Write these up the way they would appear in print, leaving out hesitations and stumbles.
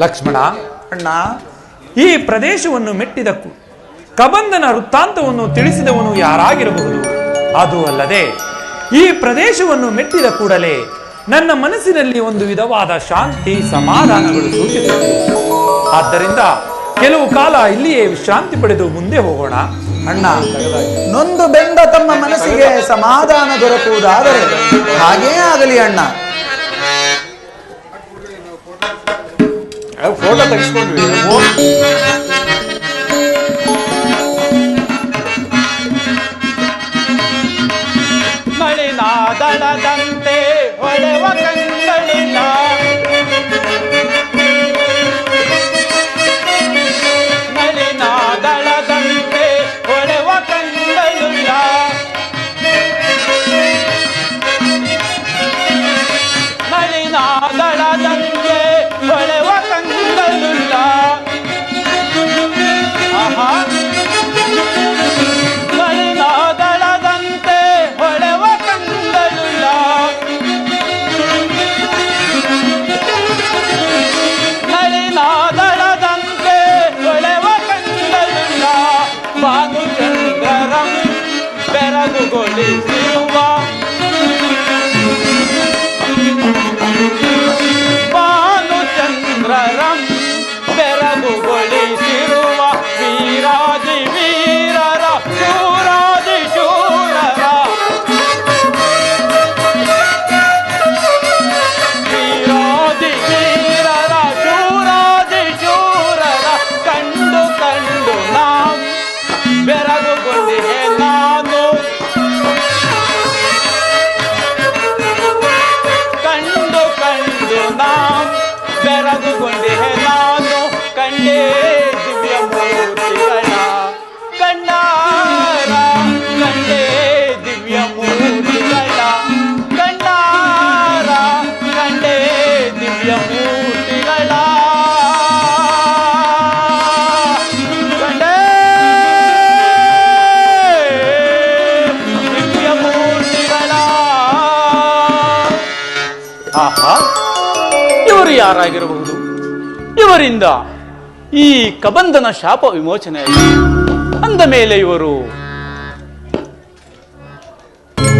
ಲಕ್ಷ್ಮಣ, ಅಣ್ಣ, ಈ ಪ್ರದೇಶವನ್ನು ಮೆಟ್ಟಿದಕ್ಕೂ ಕಬಂಧನ ವೃತ್ತಾಂತವನ್ನು ತಿಳಿಸಿದವನು ಯಾರಾಗಿರಬಹುದು? ಅದು ಅಲ್ಲದೆ ಈ ಪ್ರದೇಶವನ್ನು ಮೆಟ್ಟಿದ ಕೂಡಲೇ ನನ್ನ ಮನಸ್ಸಿನಲ್ಲಿ ಒಂದು ವಿಧವಾದ ಶಾಂತಿ ಸಮಾಧಾನಗಳು ಸೂಚಿಸುತ್ತವೆ. ಆದ್ದರಿಂದ ಕೆಲವು ಕಾಲ ಇಲ್ಲಿಯೇ ವಿಶ್ರಾಂತಿ ಪಡೆದು ಮುಂದೆ ಹೋಗೋಣ. ಅಣ್ಣ, ನೊಂದು ಬೆಂದ ತಮ್ಮ ಮನಸ್ಸಿಗೆ ಸಮಾಧಾನ ದೊರಕುವುದಾದರೆ ಹಾಗೇ ಆಗಲಿ ಅಣ್ಣ. ಫೋಟೋ ತೆಗೆಸ್ಕೊಂಡ್ವಿ. ಮಳಿನಾದಳದಂತೆ ಹೊಳೆವ ಕಂಗಳಿಲ್ಲ, ಮಳಿನಾದಳದಂತೆ ಹೊಳೆವ ಕಂಗಳಿಲ್ಲ, ಮಳಿನಾದಳದಂತೆ ಹೊಳೆವ ಕಂಗಳಿಲ್ಲ. ಆಹಾ, ಮಳಿನಾದಳದಂತೆ ಹೊಳೆವ ಕಂಗಳಿಲ್ಲ, ಮಳಿನಾದಳದಂತೆ ಹೊಳೆವ ಕಂಗಳಿಲ್ಲ. ಭಾನುಚಂದ್ರರಂ ಬೆರಗುಗೊಳಿಸಿರುವ, ಭಾನುಚಂದ್ರರಂ ಬೆರಗುಗೊಳಿಸಿರುವ ವೀರಾದಿ ವೀರರ ಶೂರಾದಿ ಶೂರರ, ವೀರಾದಿ ವೀರರ ಶೂರಾದಿ ಶೂರರ ಕಂಡು ಕಂಡು ನಾವು ಬೆರಗುಗೊಂಡಿದೆ ನಾನು, ಕಂಡು ಕಂಡು ನಾವು ಬೆರಗುಗೊಂಡಿದೆ ನಾನು. ಕಂಡೇ ದಿವ್ಯ ಮೂರ್ತಿಗಳ ಕಣ್ಣಾರ, ಕಂಡೇ ದಿವ್ಯ ಮೂರ್ತಿಗಳ ಕಣ್ಣಾರ, ಕಂಡೇ ದಿವ್ಯ ಮೂರ್ತಿಗಳ, ಕಂಡೇ ದಿವ್ಯ ಮೂರ್ತಿಗಳ. ಆಹಾ, ಇವರು ಯಾರಾಗಿರಬಹುದು? ಇವರಿಂದ ಈ ಕಬಂಧನ ಶಾಪ ವಿಮೋಚನೆ ಅಂದ ಮೇಲೆ ಇವರು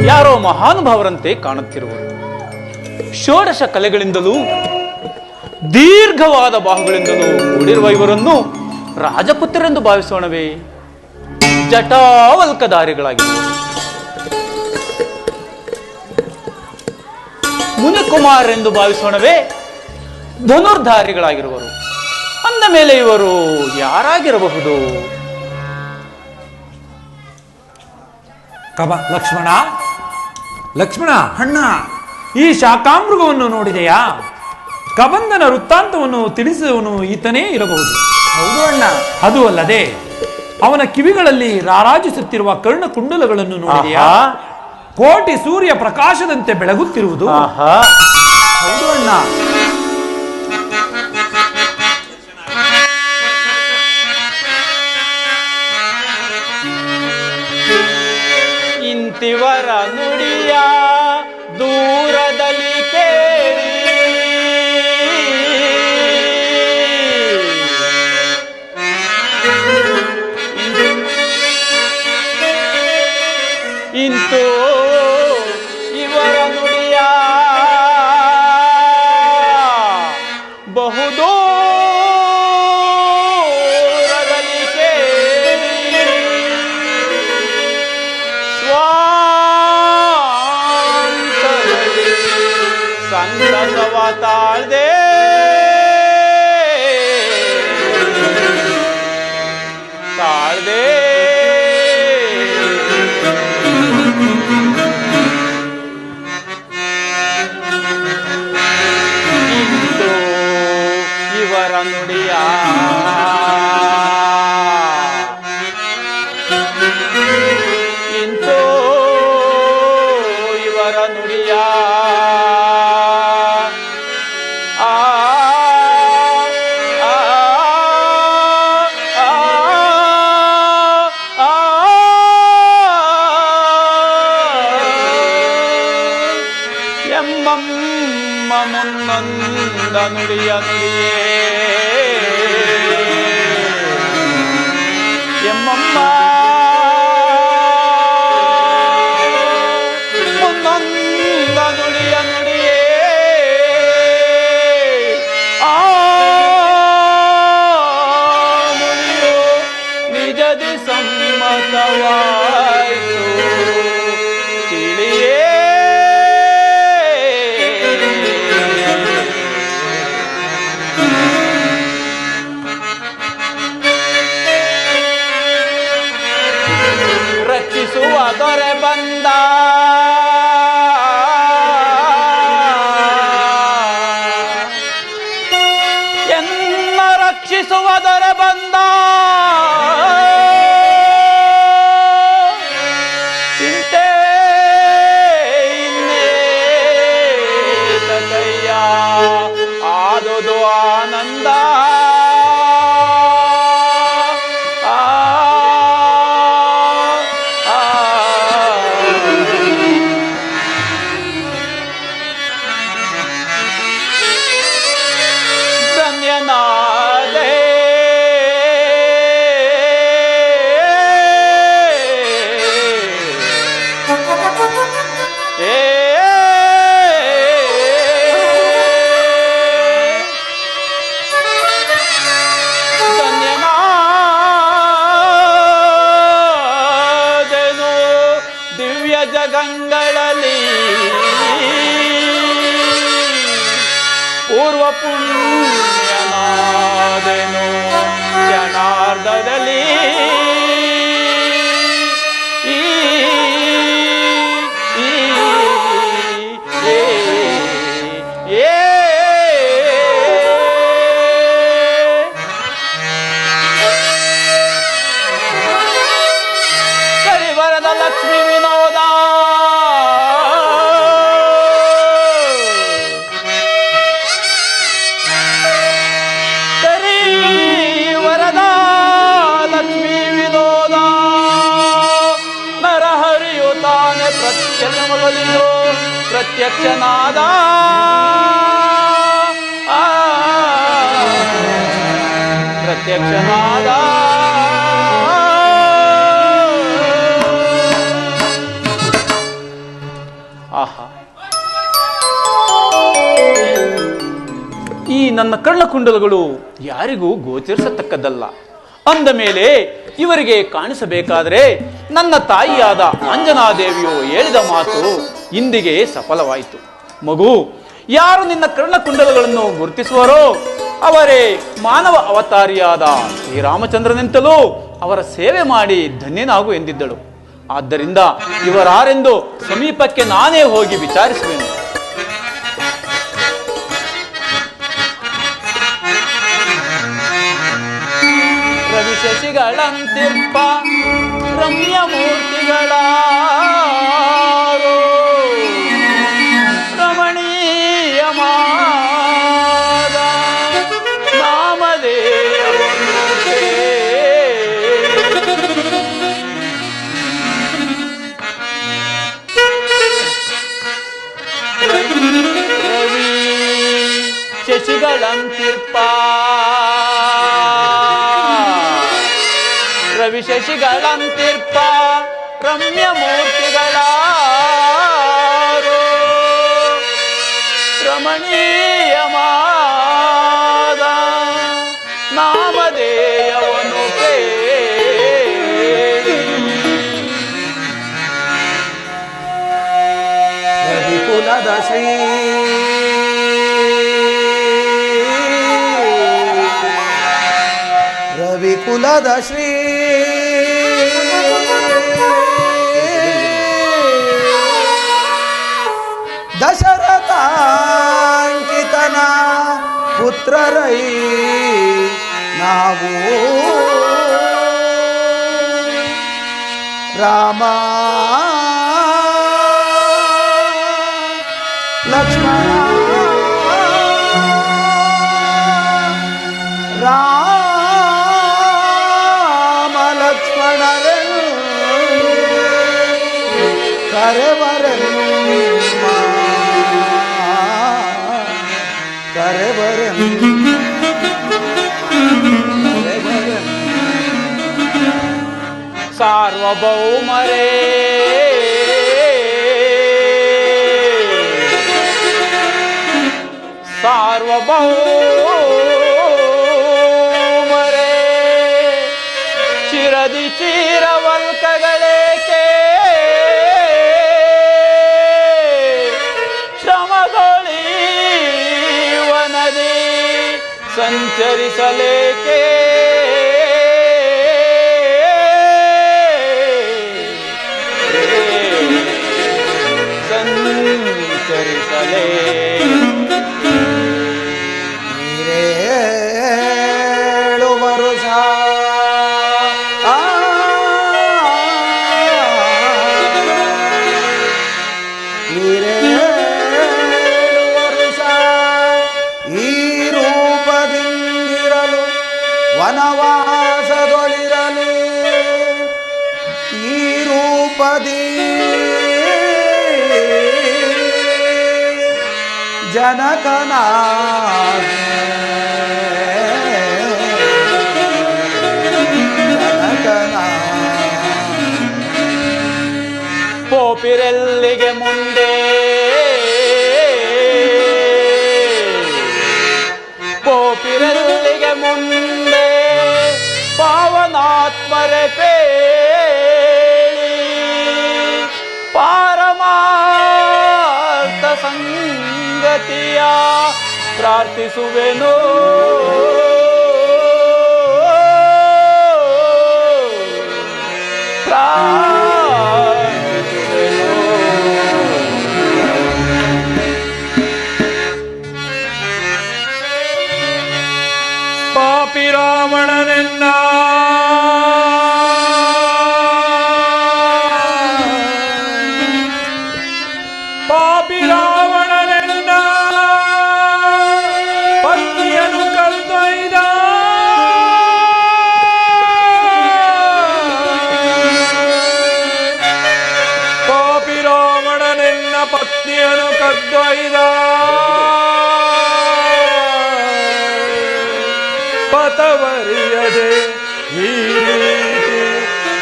ಯಾರೋ ಮಹಾನುಭಾವರಂತೆ ಕಾಣುತ್ತಿರುವರು. ಷೋಡಶ ಕಲೆಗಳಿಂದಲೂ ದೀರ್ಘವಾದ ಬಾಹುಗಳಿಂದಲೂ ಕೂಡಿರುವ ಇವರನ್ನು ರಾಜಪುತ್ರರೆಂದು ಭಾವಿಸೋಣವೇ? ಜಟಾವಲ್ಕಧಾರಿಗಳಾಗಿರುವರು, ಮುನಿಕುಮಾರೆಂದು ಭಾವಿಸೋಣವೇ? ಧನುರ್ಧಾರಿಗಳಾಗಿರುವರು. ಅಂದ ಮೇಲೆ ಇವರು ಯಾರಾಗಿರಬಹುದು? ಲಕ್ಷ್ಮಣ, ಲಕ್ಷ್ಮಣ, ಅಣ್ಣ, ಈ ಶಾಕಾಮೃಗವನ್ನು ನೋಡಿದೆಯಾ? ಕಬಂಧನ ವೃತ್ತಾಂತವನ್ನು ತಿಳಿಸುವವನು ಈತನೇ ಇರಬಹುದು. ಹೌದು ಅಣ್ಣ. ಅದು ಅಲ್ಲದೆ ಅವನ ಕಿವಿಗಳಲ್ಲಿ ರಾರಾಜಿಸುತ್ತಿರುವ ಕರ್ಣಕುಂಡಲಗಳನ್ನು ನೋಡಿದೆಯಾ? ಕೋಟಿ ಸೂರ್ಯ ಪ್ರಕಾಶದಂತೆ ಬೆಳಗುತ್ತಿರುವುದು. ಹೌದು ಅಣ್ಣ. ಇಂತಿವರ ನುಡಿಯ ದೂರದಲ್ಲಿ ಕೇಳಿ, ಇಂತು ಇವರ ನುಡಿಯ ಬಹುದೂರದಲ್ಲಿ ಕೇಳಿ, ಸ್ವಾಂತದಲ್ಲಿ ಸಂತಸವ ತಾಳ್ದೆ ತಾಳ್ದೆ ಇಂದು ಇವರ ನುಡಿಯ ಇಂದು ಇವರ ನುಡಿಯ ಆ ಎಂಬಮ್ಮ ಮುನ್ನೊಂದ ನುಡಿಯ ನುಡಿಯೇ ಪರೀಕ್ಷಿಸುವುದರ ಬಂದ ಚಿಂತೆ ಇನ್ನೇತ ಕೈಯ ಆದುದು ಆನಂದ ಜಗಂಗಳಲ್ಲಿ ಪೂರ್ವ ಪುಣ್ಯನಾದೆನು ಕ್ಷಣಾರ್ಧದಲ್ಲಿ ಈ ಕರಿವರದ ಲಕ್ಷ್ಮೀ ವಿನೋದ ಪ್ರತ್ಯಕ್ಷಮಗಲಿಯೋ ಪ್ರತ್ಯಕ್ಷನಾದ ಪ್ರತ್ಯಕ್ಷನಾದ ಆಹಾ ಈ ನನ್ನ ಕರ್ಣಕುಂಡಲಗಳು ಯಾರಿಗೂ ಗೋಚರಿಸತಕ್ಕದ್ದಲ್ಲ. ಅಂದ ಮೇಲೆ ಇವರಿಗೆ ಕಾಣಿಸಬೇಕಾದರೆ ನನ್ನ ತಾಯಿಯಾದ ಅಂಜನಾದೇವಿಯು ಹೇಳಿದ ಮಾತು ಇಂದಿಗೆ ಸಫಲವಾಯಿತು. ಮಗು, ಯಾರು ನಿನ್ನ ಕರ್ಣಕುಂಡಲಗಳನ್ನು ಗುರುತಿಸುವರೋ ಅವರೇ ಮಾನವ ಅವತಾರಿಯಾದ ಶ್ರೀರಾಮಚಂದ್ರನೆಂತಲೂ ಅವರ ಸೇವೆ ಮಾಡಿ ಧನ್ಯನಾಗು ಎಂದಿದ್ದಳು. ಆದ್ದರಿಂದ ಇವರಾರೆಂದು ಸಮೀಪಕ್ಕೆ ನಾನೇ ಹೋಗಿ ವಿಚಾರಿಸುವೆನು. ರವಿಶಶಿಗಳಂತಿರ್ಪ ರಮ್ಯ ಮೂರ್ತಿಗಳಾರೋ ರಮಣೀಯಮಾದ ನಾಮದೇವನುತೆ ರವಿ ಶಶಿಗಳಂತಿರ್ಪ ರವಿಶಶಿಗಳಂತಿರ್ಪ ರಮ್ಯ ಮೂರ್ತಿಗಳಾರೋ ರಮಣೀಯಮಾದ ನಾಮಧೇಯವನ್ನು ರವಿಕುಲದ ಶ್ರೀ ರವಿಕುಲದ ಶ್ರೀ ದಶರಥಾಂಕಿತನ ಪುತ್ರರೈ ನಾವು ರಾಮ ಲಕ್ಷ್ಮಣ ರಾಮ ಲಕ್ಷ್ಮಣರೇ ಕರೆವರೆಮ್ಮ ಸಾರ್ವಭೌಮರೇ ಸಾರ್ವಭೌಮರೇ ಚಿರದಿ ಚೀರವಲ್ಕಗಳೇಕೆ ಶ್ರಮಗಳೀವನದಿ ಸಂಚರಿಸಲೇಕೆ ಸಂಚರಿಸಲೇ. れ ವನವಾಸದೊಳಿರಲು ಈ ರೂಪದಿ ಜನಕನ ಪೋಪಿರೆಲ್ಲಿಗೆ ಮುಂದೆ ಪೋಪಿರೆಲ್ಲಿಗೆ ಮುಂದೆ ಪಾವನಾತ್ಮರೆ ಪೇಳಿ ಪಾರಮಾರ್ಥ ಸಂಗತಿಯ ಪ್ರಾರ್ಥಿಸುವೆನು. ಪಾಪಿ ರಾವಣನೆನ್ನ ಪಾಪಿ ರಾವಣನೆನ್ನ ಪತ್ನಿಯನ್ನು ಕರೆದೊಯ್ದ ಪಾಪಿ ರಾವಣನೆನ್ನ ಪತ್ನಿಯನ್ನು ಕರೆದೊಯ್ದ ಪತವರಿಯದೆ ಈ ರೀತಿ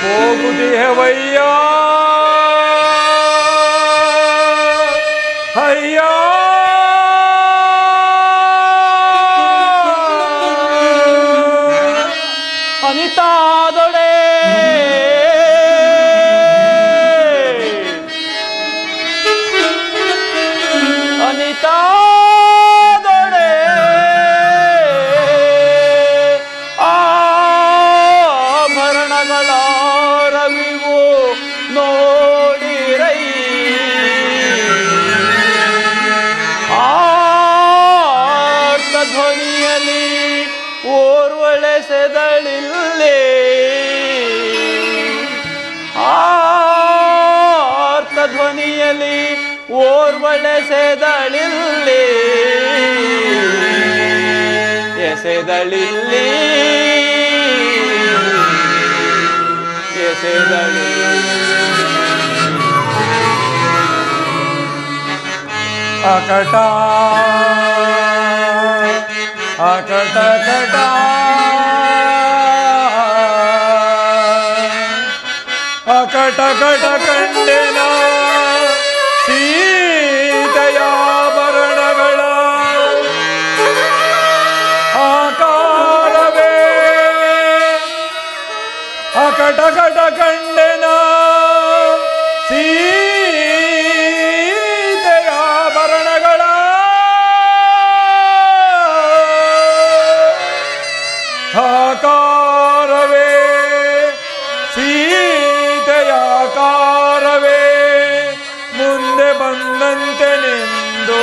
ಹೋಗುದೇವಯ್ಯ ಅಯ್ಯ. ಅನಿತಾದೊಡೆ ಅನಿತಾದೊಡೆ ಆಭರಣಗಳ ರವಿವು ನೋಡಿರೈ ಆರ್ತ ಧ್ವನಿಯಲ್ಲಿ ಓರ್ವಳೆಸೆದಳಿಲ್ಲೇ ಆರ್ತ ಧ್ವನಿಯಲ್ಲಿ ಓರ್ವಳೆಸೆದಳಿಲ್ಲೇ ಎಸೆದಳಿಲ್ಲಿ ಎಸೆದಳಿ ಅಕಟ ಅಕಟ ಕಟ ಅಕಟ ಕಟ ಕಂಡೆನ ಸೀತೆಯಾಭರಣಗಳ ಆಕಾರವೇ ಅಕಟ ಕಟ ಕಂಡೆನ ಸೀತೆಯಾಭರಣಗಳ ಆಕಾರವೇ ಸೀತೆಯಾಕಾರವೇ ಮುಂದೆ ಬಂದಂತೆ ನಿಂದು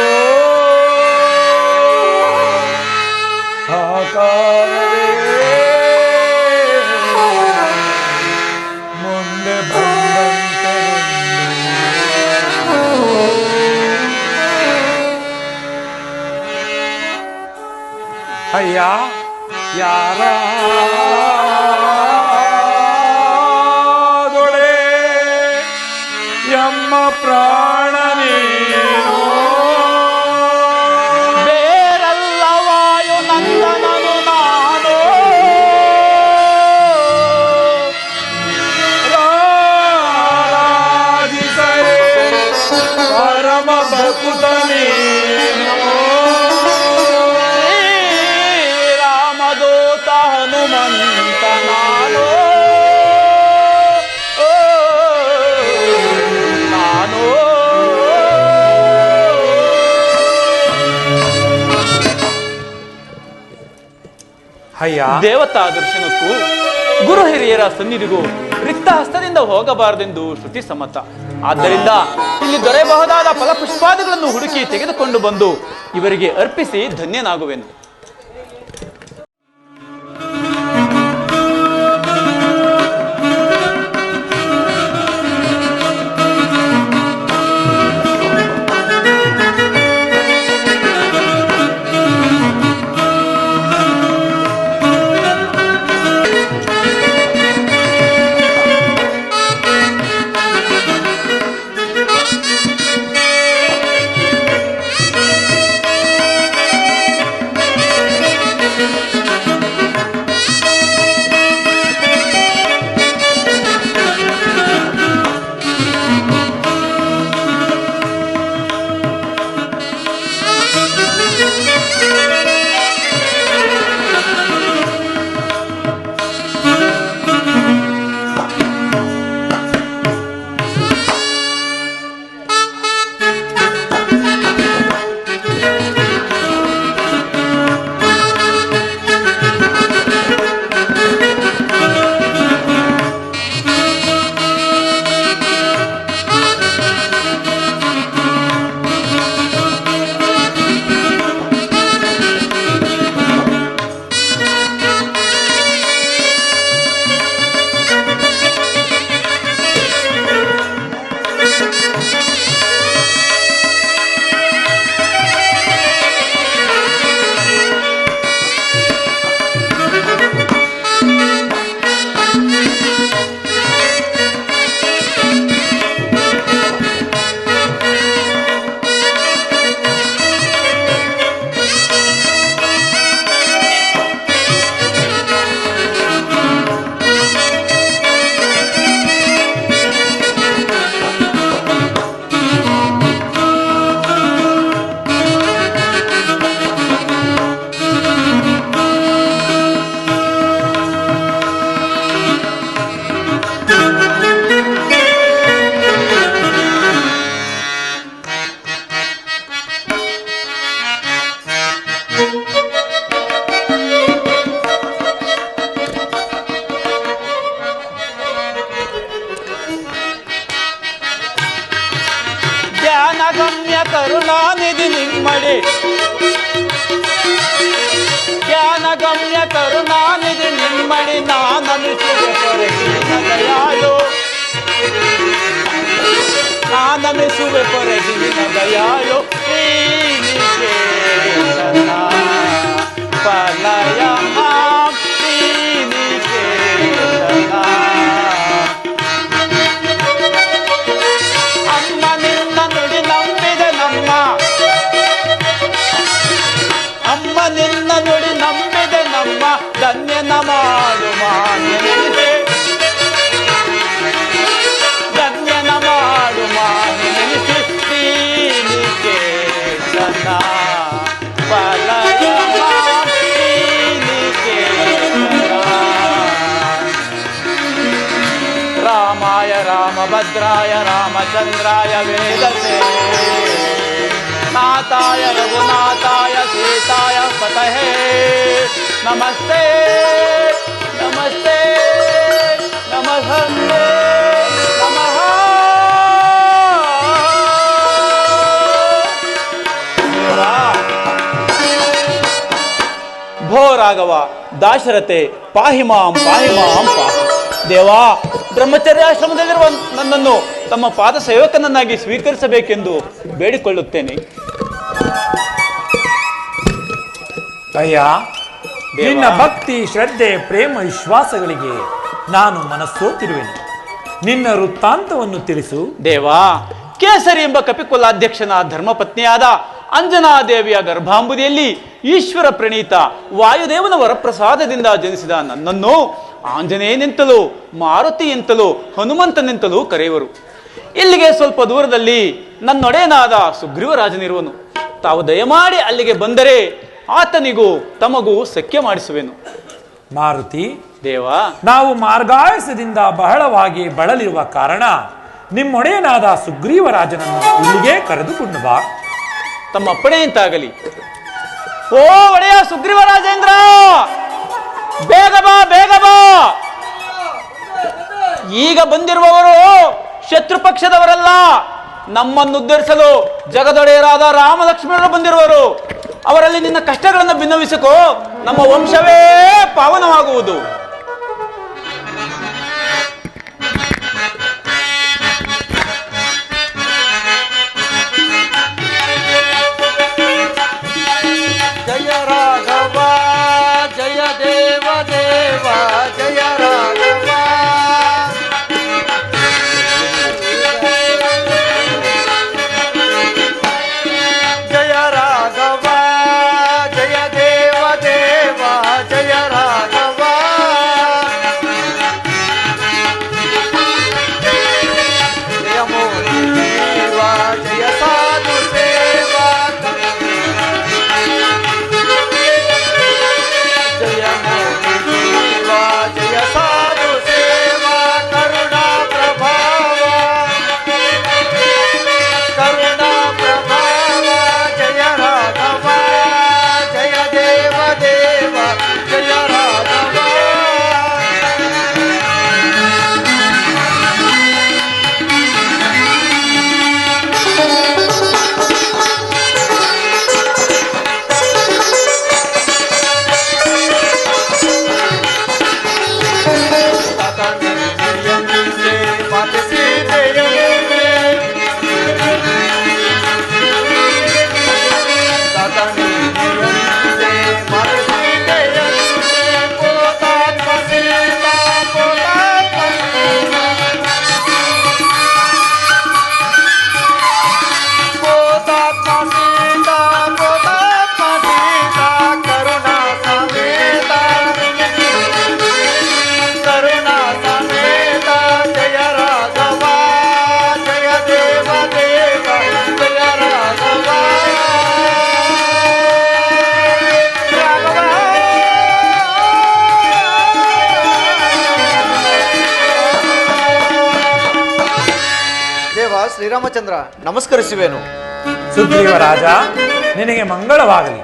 ಆಕಾರವೇ ಮುಂದೆ ಬಂದಂತೆ ಅಯ್ಯ ಯಾರದೊಡೆ ಎಮ್ಮ ಪ್ರಾಣ ನೀನು ಬೇರಲ್ಲ ವಾಯು ನಂದನನು ನಾನು ರಾರಾಜಿಸರೆ ಪರಮ ಭಕುತ ನೀನು ಶ್ರೀರಾಮದೂತ ಹನುಮಂತ ನಾನು ನಾನು ಅಯ್ಯ ದೇವತಾ ದರ್ಶನಕ್ಕೂ ಗುರು ಹಿರಿಯರ ಸನ್ನಿಧಿಗೂ ರಿಕ್ತ ಹಸ್ತದಿಂದ ಹೋಗಬಾರದೆಂದು ಶ್ರುತಿ ಸಮ್ಮತ. ಆದ್ದರಿಂದ ಇಲ್ಲಿ ದೊರೆಯಬಹುದಾದ ಫಲಪುಷ್ಪಾದಿಗಳನ್ನು ಹುಡುಕಿ ತೆಗೆದುಕೊಂಡು ಬಂದು ಇವರಿಗೆ ಅರ್ಪಿಸಿ ಧನ್ಯನಾಗುವೆನು. ಜ್ಞಾನಗಮ್ಯ ಕರುಣಾನಿಧಿ ನಿಮ್ಮಡಿ ನಾನಮಿಸುವೆ ಪೊರಗಿನ ದಯಾಳು ನಾನಮಿಸುವೆ ಪೊರಗಿನ ದಯಾಳು ಶ್ರೀನಿಕೇತನ ಪಲಯ ಮಾಂ ಶ್ರೀನಿಕೇತನ ಅಮ್ಮ ನಿನ್ನ ನುಡಿ ನಂಬಿದೆ ನಮ್ಮ ಅಮ್ಮ ನಿನ್ನ ನುಡಿ ನಂಬಿದೆ ನಮ್ಮ ಧನ್ಯನ ಮಾಡು ಮಾನ್ಯನಿಗೆ ಧನ್ಯನ ಮಾಡು ಮಾನ್ಯನಿಗೆ ಶ್ರೀನಿಕೇತನ ಪಲಯ ಮಾಂ ಶ್ರೀನಿಕೇತನ ರಾಮಾಯ ರಾಮಭದ್ರಾಯ ರಾಮಚಂದ್ರಾಯ ವೇದಸೇ नाथाय रघुनाथाय सीताय पतये नमस्ते नमस्ते नमस्ते नमः भो राघव दाशरथे पाहि मां पाहि ದೇವಾ ಬ್ರಹ್ಮಚರ್ಯಾಶ್ರಮದಲ್ಲಿರುವ ನನ್ನನ್ನು ತಮ್ಮ ಪಾದ ಸೇವಕನನ್ನಾಗಿ ಸ್ವೀಕರಿಸಬೇಕೆಂದು ಬೇಡಿಕೊಳ್ಳುತ್ತೇನೆ. ಅಯ್ಯ, ನಿನ್ನ ಭಕ್ತಿ ಶ್ರದ್ಧೆ ಪ್ರೇಮ ವಿಶ್ವಾಸಗಳಿಗೆ ನಾನು ಮನಸ್ಸೋತಿರುವೆನು. ನಿನ್ನ ವೃತ್ತಾಂತವನ್ನು ತಿಳಿಸು. ದೇವಾ, ಕೇಸರಿ ಎಂಬ ಕಪಿಕುಲಾಧ್ಯಕ್ಷನ ಧರ್ಮಪತ್ನಿಯಾದ ಅಂಜನಾದೇವಿಯ ಗರ್ಭಾಂಬುದಿಯಲ್ಲಿ ಈಶ್ವರ ಪ್ರಣೀತ ವಾಯುದೇವನ ವರಪ್ರಸಾದದಿಂದ ಜನಿಸಿದ ನನ್ನನ್ನು ಆಂಜನೇಯನೆಂತಲೂ ಮಾರುತಿಯೆಂತಲೂ ಹನುಮಂತನೆಂತಲೂ ಕರೆಯುವರು. ಇಲ್ಲಿಗೆ ಸ್ವಲ್ಪ ದೂರದಲ್ಲಿ ನನ್ನೊಡೆಯನಾದ ಸುಗ್ರೀವರಾಜನಿರುವನು. ತಾವು ದಯಮಾಡಿ ಅಲ್ಲಿಗೆ ಬಂದರೆ ಆತನಿಗೂ ತಮಗೂ ಸಖ್ಯ ಮಾಡಿಸುವೆನು. ಮಾರುತಿ ದೇವಾ, ನಾವು ಮಾರ್ಗಾಯಸದಿಂದ ಬಹಳವಾಗಿ ಬಳಲಿರುವ ಕಾರಣ ನಿಮ್ಮೊಡೆಯನಾದ ಸುಗ್ರೀವರಾಜನನ್ನು ಇಲ್ಲಿಗೆ ಕರೆದುಕೊಂಡು ಬಾ. ತಮ್ಮ ಅಪ್ಪಣೆಯಂತಾಗಲಿ. ಓ ಒಡೆಯ ಸುಗ್ರೀವರಾಜೇಂದ್ರ, ಬೇಗ ಬಾ ಬೇಗ ಬಾ. ಈಗ ಬಂದಿರುವವರು ಶತ್ರು ಪಕ್ಷದವರಲ್ಲ, ನಮ್ಮನ್ನು ಉದ್ಧರಿಸಲು ಜಗದೊಡೆಯರಾದ ರಾಮ ಲಕ್ಷ್ಮಣರು ಬಂದಿರುವರು. ಅವರಲ್ಲಿ ನಿನ್ನ ಕಷ್ಟಗಳನ್ನು ಭಿನ್ನವಿಸಿಕೋ, ನಮ್ಮ ವಂಶವೇ ಪಾವನವಾಗುವುದು. ಜಯ ರಾಘವ ಜಯ ದೇವ ದೇವ ಜಯ ರಾಘವ ಜಯ ರಾಘವ ಜಯ ದೇವ ದೇವ ಜಯ ರಾಘವ ಜಯ ಮೋದಿ ದೇವ ಜಯ ಸಾಧು ಸೇವಾ ಜಯ ಮೋದಿ ದೇವ ಜಯ ಸಾಧು ಸೇವಾ ಕರುಣಾ ಪ್ರಭಾವ ಕರುಣಾ ಪ್ರಭಾವ ಜಯ ರಾಘವ ಜಯ ದೇವ ದೇವ ಜಯ ರಾಘವ ತಾತನಿಯಂತೆ ಮಾತೆ ಸೀತೆಯಂತೆ ತಾತನಿಯಂತೆ ಮಾತೆ ಸೀತೆಯಂತೆ ಪೋತಾತ್ಮ ಸೀತಾ ಪೋತಾತ್ಮ ಸೀತಾ ಪೋತಾತ್ಮ ಸೀತಾ ಪೋತಾತ್ಮ ಸೀತಾ ಕರುಣಾ ಸಮೇತ ಕರುಣಾ ಸಮೇತ ಜಯ ರಾಘವ ಜಯ ದೇವ ದೇವ ಜಯ ರಾಘವ ರಾಘವ ದೇವ ಶ್ರೀರಾಮಚಂದ್ರ ನಮಸ್ಕರಿಸುವೆನು. ಸುಗ್ರೀವರಾಜ, ನಿನಗೆ ಮಂಗಳವಾಗಲಿ.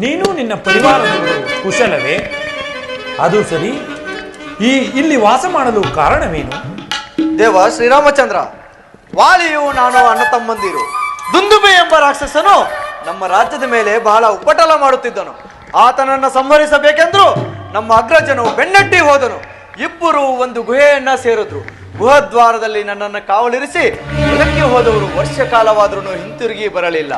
ನೀನು ನಿನ್ನ ಪರಿವಾರದವರು ಕುಶಲವೇ? ಅದು ಸರಿ, ಇಲ್ಲಿ ವಾಸ ಮಾಡಲು ಕಾರಣವೇನು? ದೇವ ಶ್ರೀರಾಮಚಂದ್ರ, ವಾಲಿಯು ನಾನು ಅಣ್ಣ ತಮ್ಮಂದಿರು. ದುಂದುಬೆ ಎಂಬ ರಾಕ್ಷಸನು ನಮ್ಮ ರಾಜ್ಯದ ಮೇಲೆ ಬಹಳ ಉಪಟಳ ಮಾಡುತ್ತಿದ್ದನು. ಆತನನ್ನ ಸಂಹರಿಸಬೇಕೆಂದ್ರು ನಮ್ಮ ಅಗ್ರಜನು ಬೆನ್ನಟ್ಟಿ ಹೋದನು. ಇಬ್ಬರು ಒಂದು ಗುಹೆಯನ್ನ ಸೇರಿದ್ರು. ಗುಹದ್ವಾರದಲ್ಲಿ ನನ್ನನ್ನು ಕಾವಲಿರಿಸಿ ಹೊಲಕ್ಕೆ ಹೋದವರು ವರ್ಷ ಕಾಲವಾದ್ರೂ ಹಿಂತಿರುಗಿ ಬರಲಿಲ್ಲ.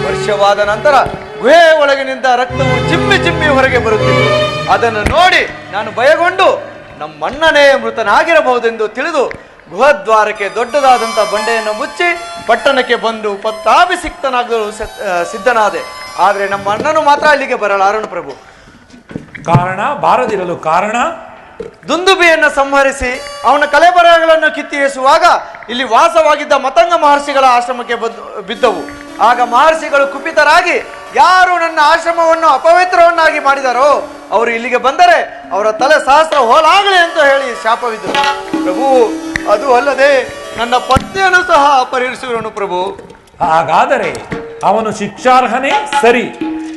ವರ್ಷವಾದ ನಂತರ ಗುಹೆಯ ಒಳಗಿನಿಂದ ರಕ್ತವು ಚಿಮ್ಮಿ ಚಿಮ್ಮಿ ಹೊರಗೆ ಬರುತ್ತಿತ್ತು. ಅದನ್ನು ನೋಡಿ ನಾನು ಭಯಗೊಂಡು ನಮ್ಮಣ್ಣನೇ ಮೃತನಾಗಿರಬಹುದೆಂದು ತಿಳಿದು ಗುಹದ್ವಾರಕ್ಕೆ ದೊಡ್ಡದಾದಂಥ ಬಂಡೆಯನ್ನು ಮುಚ್ಚಿ ಪಟ್ಟಣಕ್ಕೆ ಬಂದು ಪಟ್ಟಾಭಿಷಿಕ್ತನಾಗಲು ಸಿದ್ಧನಾದೆ. ಆದರೆ ನಮ್ಮ ಅಣ್ಣನು ಮಾತ್ರ ಅಲ್ಲಿಗೆ ಬರಲಾರನು ಪ್ರಭು. ಕಾರಣ ಬಾರದಿರಲು ಕಾರಣ? ದುಂದುಬಿಯನ್ನು ಸಂಹರಿಸಿ ಅವನ ಕಲೆಬರಹಗಳನ್ನು ಕಿತ್ತಿ ಎಸುವಾಗ ಇಲ್ಲಿ ವಾಸವಾಗಿದ್ದ ಮತಂಗ ಮಹರ್ಷಿಗಳ ಆಶ್ರಮಕ್ಕೆ ಬಿದ್ದವು. ಆಗ ಮಹರ್ಷಿಗಳು ಕುಪಿತರಾಗಿ ಯಾರು ನನ್ನ ಆಶ್ರಮವನ್ನು ಅಪವಿತ್ರವನ್ನಾಗಿ ಮಾಡಿದಾರೋ ಅವರು ಇಲ್ಲಿಗೆ ಬಂದರೆ ಅವರ ತಲೆ ಸಹಸ್ರ ಹೋಲಾಗಲಿ ಅಂತ ಹೇಳಿ ಶಾಪವಿದ್ದರು ಪ್ರಭು. ಅದು ಅಲ್ಲದೆ ನನ್ನ ಪತ್ನಿಯನ್ನು ಸಹ ಅಪಹರಿಸಿರುವನು ಪ್ರಭು. ಹಾಗಾದರೆ ಅವನು ಶಿಕ್ಷಾರ್ಹನೇ? ಸರಿ,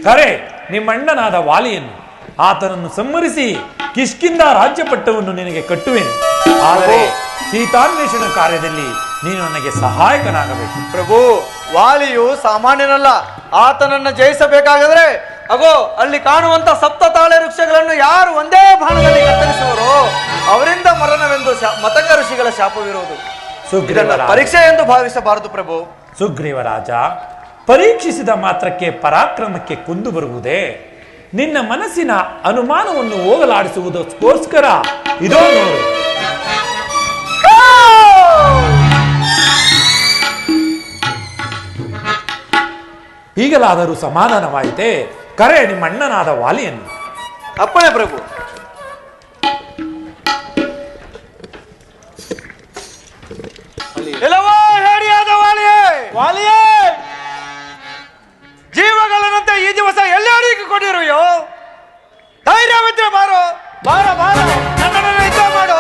ಕರೆ ನಿಮ್ಮಣ್ಣನಾದ ವಾಲಿಯನ್ನು. ಆತನನ್ನು ಸಂಹರಿಸಿ ಕಿಷ್ಕಿಂದ ರಾಜ್ಯ ಪಟ್ಟವನ್ನು ನಿನಗೆ ಕಟ್ಟುವೆನು. ಆದರೆ ಸೀತಾನ್ವೇಷಣ ಕಾರ್ಯದಲ್ಲಿ ನೀನು ನನಗೆ ಸಹಾಯಕನಾಗಬೇಕು ಪ್ರಭು. ವಾಲಿಯು ಸಾಮಾನ್ಯನಲ್ಲ. ಆತನನ್ನ ಜಯಿಸಬೇಕಾದರೆ ಅಗೋ ಅಲ್ಲಿ ಕಾಣುವಂತ ಸಪ್ತ ತಾಳೆ ವೃಕ್ಷಗಳನ್ನು ಯಾರು ಒಂದೇ ಬಾಣದಲ್ಲಿ ಕತ್ತರಿಸುವರೋ ಅವರಿಂದ ಮರಣವೆಂದು ಮತಂಗ ಋಷಿಗಳ ಶಾಪವಿರುವುದು. ಪರೀಕ್ಷೆ ಎಂದು ಭಾವಿಸಬಾರದು ಪ್ರಭು. ಸುಗ್ರೀವರಾಜ, ಪರೀಕ್ಷಿಸಿದ ಮಾತ್ರಕ್ಕೆ ಪರಾಕ್ರಮಕ್ಕೆ ಕುಂದು ಬರುವುದೇ? ನಿನ್ನ ಮನಸ್ಸಿನ ಅನುಮಾನವನ್ನು ಹೋಗಲಾಡಿಸುವುದಕ್ಕೋಸ್ಕರ ಇದೋ ನೋಡು. ಈಗಲಾದರೂ ಸಮಾಧಾನವಾಯಿತೆ? ಕರೆ ನಿಮ್ಮ ಅಣ್ಣನಾದ ವಾಲಿಯನ್ನು. ಅಪ್ಪಣೆ ಪ್ರಭು. ಎಲ್ಲವೋ ಹೇಡಿಯಾದ ವಾಲಿಯೇ, ವಾಲಿಯೇ, ಜೀವಗಳಂತೆ ಈ ದಿವಸ ಎಲ್ಲರಿಗೂ ಕೊಡಿರುಯೋ. ಧೈರ್ಯವಿದ್ರೆ ಬಾರೋ, ಬಾರ ಬಾರ, ನನ್ನನ್ನು ಯುದ್ಧ ಮಾಡು.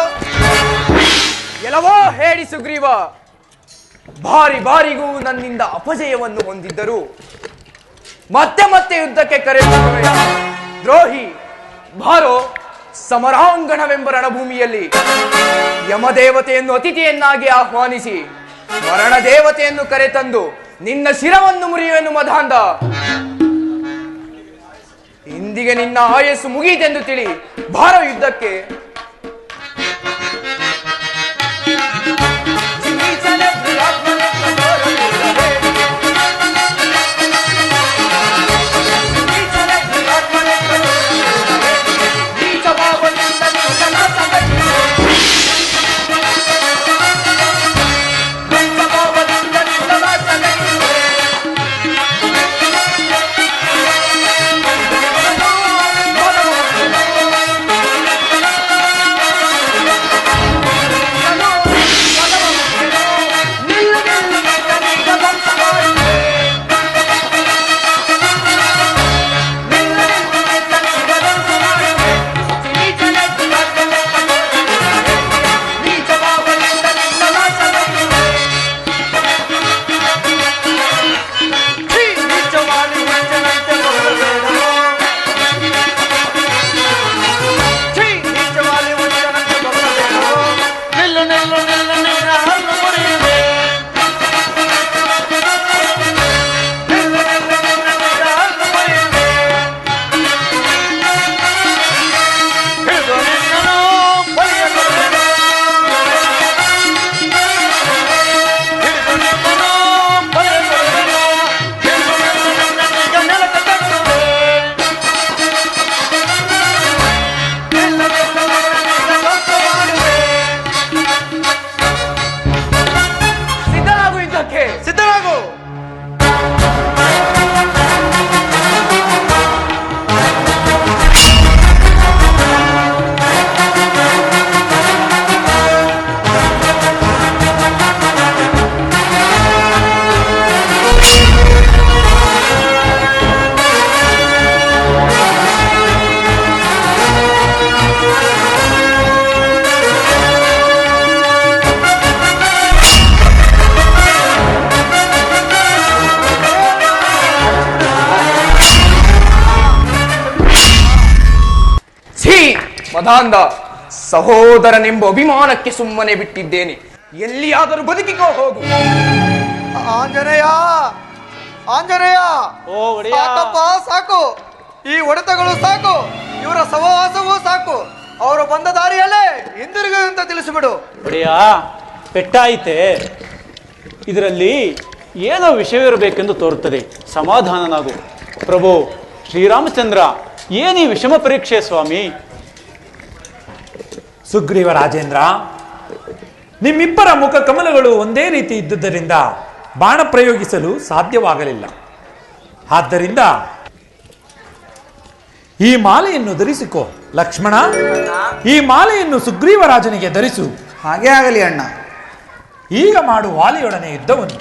ಎಲ್ಲವೋ ಹೇಳಿ ಸುಗ್ರೀವ, ಬಾರಿ ಬಾರಿಗೂ ನನ್ನಿಂದ ಅಪಜಯವನ್ನು ಹೊಂದಿದ್ದರು ಮತ್ತೆ ಮತ್ತೆ ಯುದ್ಧಕ್ಕೆ ಕರೆಯುತ್ತವೆ. ದ್ರೋಹಿ, ಬಾರೋ, ಸಮರಾಂಗಣವೆಂಬ ರಣಭೂಮಿಯಲ್ಲಿ ಯಮದೇವತೆಯನ್ನು ಅತಿಥಿಯನ್ನಾಗಿ ಆಹ್ವಾನಿಸಿ ಮರಣ ದೇವತೆಯನ್ನು ಕರೆತಂದು ನಿನ್ನ ಶಿರವನ್ನು ಮುರಿಯುವೆನು ಮದಾಂಧ. ಇಂದಿಗೆ ನಿನ್ನ ಆಯಸ್ಸು ಮುಗಿಯಿತೆಂದು ತಿಳಿ, ಬಾರೋ ಯುದ್ಧಕ್ಕೆ. ಮದಾಂಧ, ಸಹೋದರನೆಂಬ ಅಭಿಮಾನಕ್ಕೆ ಸುಮ್ಮನೆ ಬಿಟ್ಟಿದ್ದೇನೆ. ಎಲ್ಲಿಯಾದರೂ ಬದುಕಿಕೋ ಹೋಗು. ಆಂಜನೇಯ, ಆಂಜನೇಯ, ಓ ಒಡೆಯ. ಸಾಕಪ್ಪ ಸಾಕು. ಈ ಹೊಡೆತಗಳು ಸಾಕು, ಇವರ ಸಹವಾಸವೂ ಸಾಕು. ಅವರು ಬಂದ ದಾರಿಯಲ್ಲೇ ಹಿಂದಿರುಗದಂತ ತಿಳಿಸಿಬಿಡು. ಒಡೆಯ, ಪೆಟ್ಟಾಯಿತೆ. ಇದರಲ್ಲಿ ಏನೋ ವಿಷಯವಿರಬೇಕೆಂದು ತೋರುತ್ತದೆ. ಸಮಾಧಾನನಾಗು. ಪ್ರಭು ಶ್ರೀರಾಮಚಂದ್ರ, ಏನೀ ವಿಷಮ ಪರೀಕ್ಷೆ ಸ್ವಾಮಿ? ಸುಗ್ರೀವ ರಾಜೇಂದ್ರ, ನಿಮ್ಮಿಬ್ಬರ ಮುಖ ಕಮಲಗಳು ಒಂದೇ ರೀತಿ ಇದ್ದುದರಿಂದ ಬಾಣ ಪ್ರಯೋಗಿಸಲು ಸಾಧ್ಯವಾಗಲಿಲ್ಲ. ಆದ್ದರಿಂದ ಈ ಮಾಲೆಯನ್ನು ಧರಿಸಿಕೋ ಲಕ್ಷ್ಮಣ. ಈ ಮಾಲೆಯನ್ನು ಸುಗ್ರೀವ ರಾಜನಿಗೆ ಧರಿಸು. ಹಾಗೆ ಆಗಲಿ ಅಣ್ಣ. ಈಗ ಮಾಡು ವಾಲಿಯೊಡನೆ ಯುದ್ಧವನ್ನು.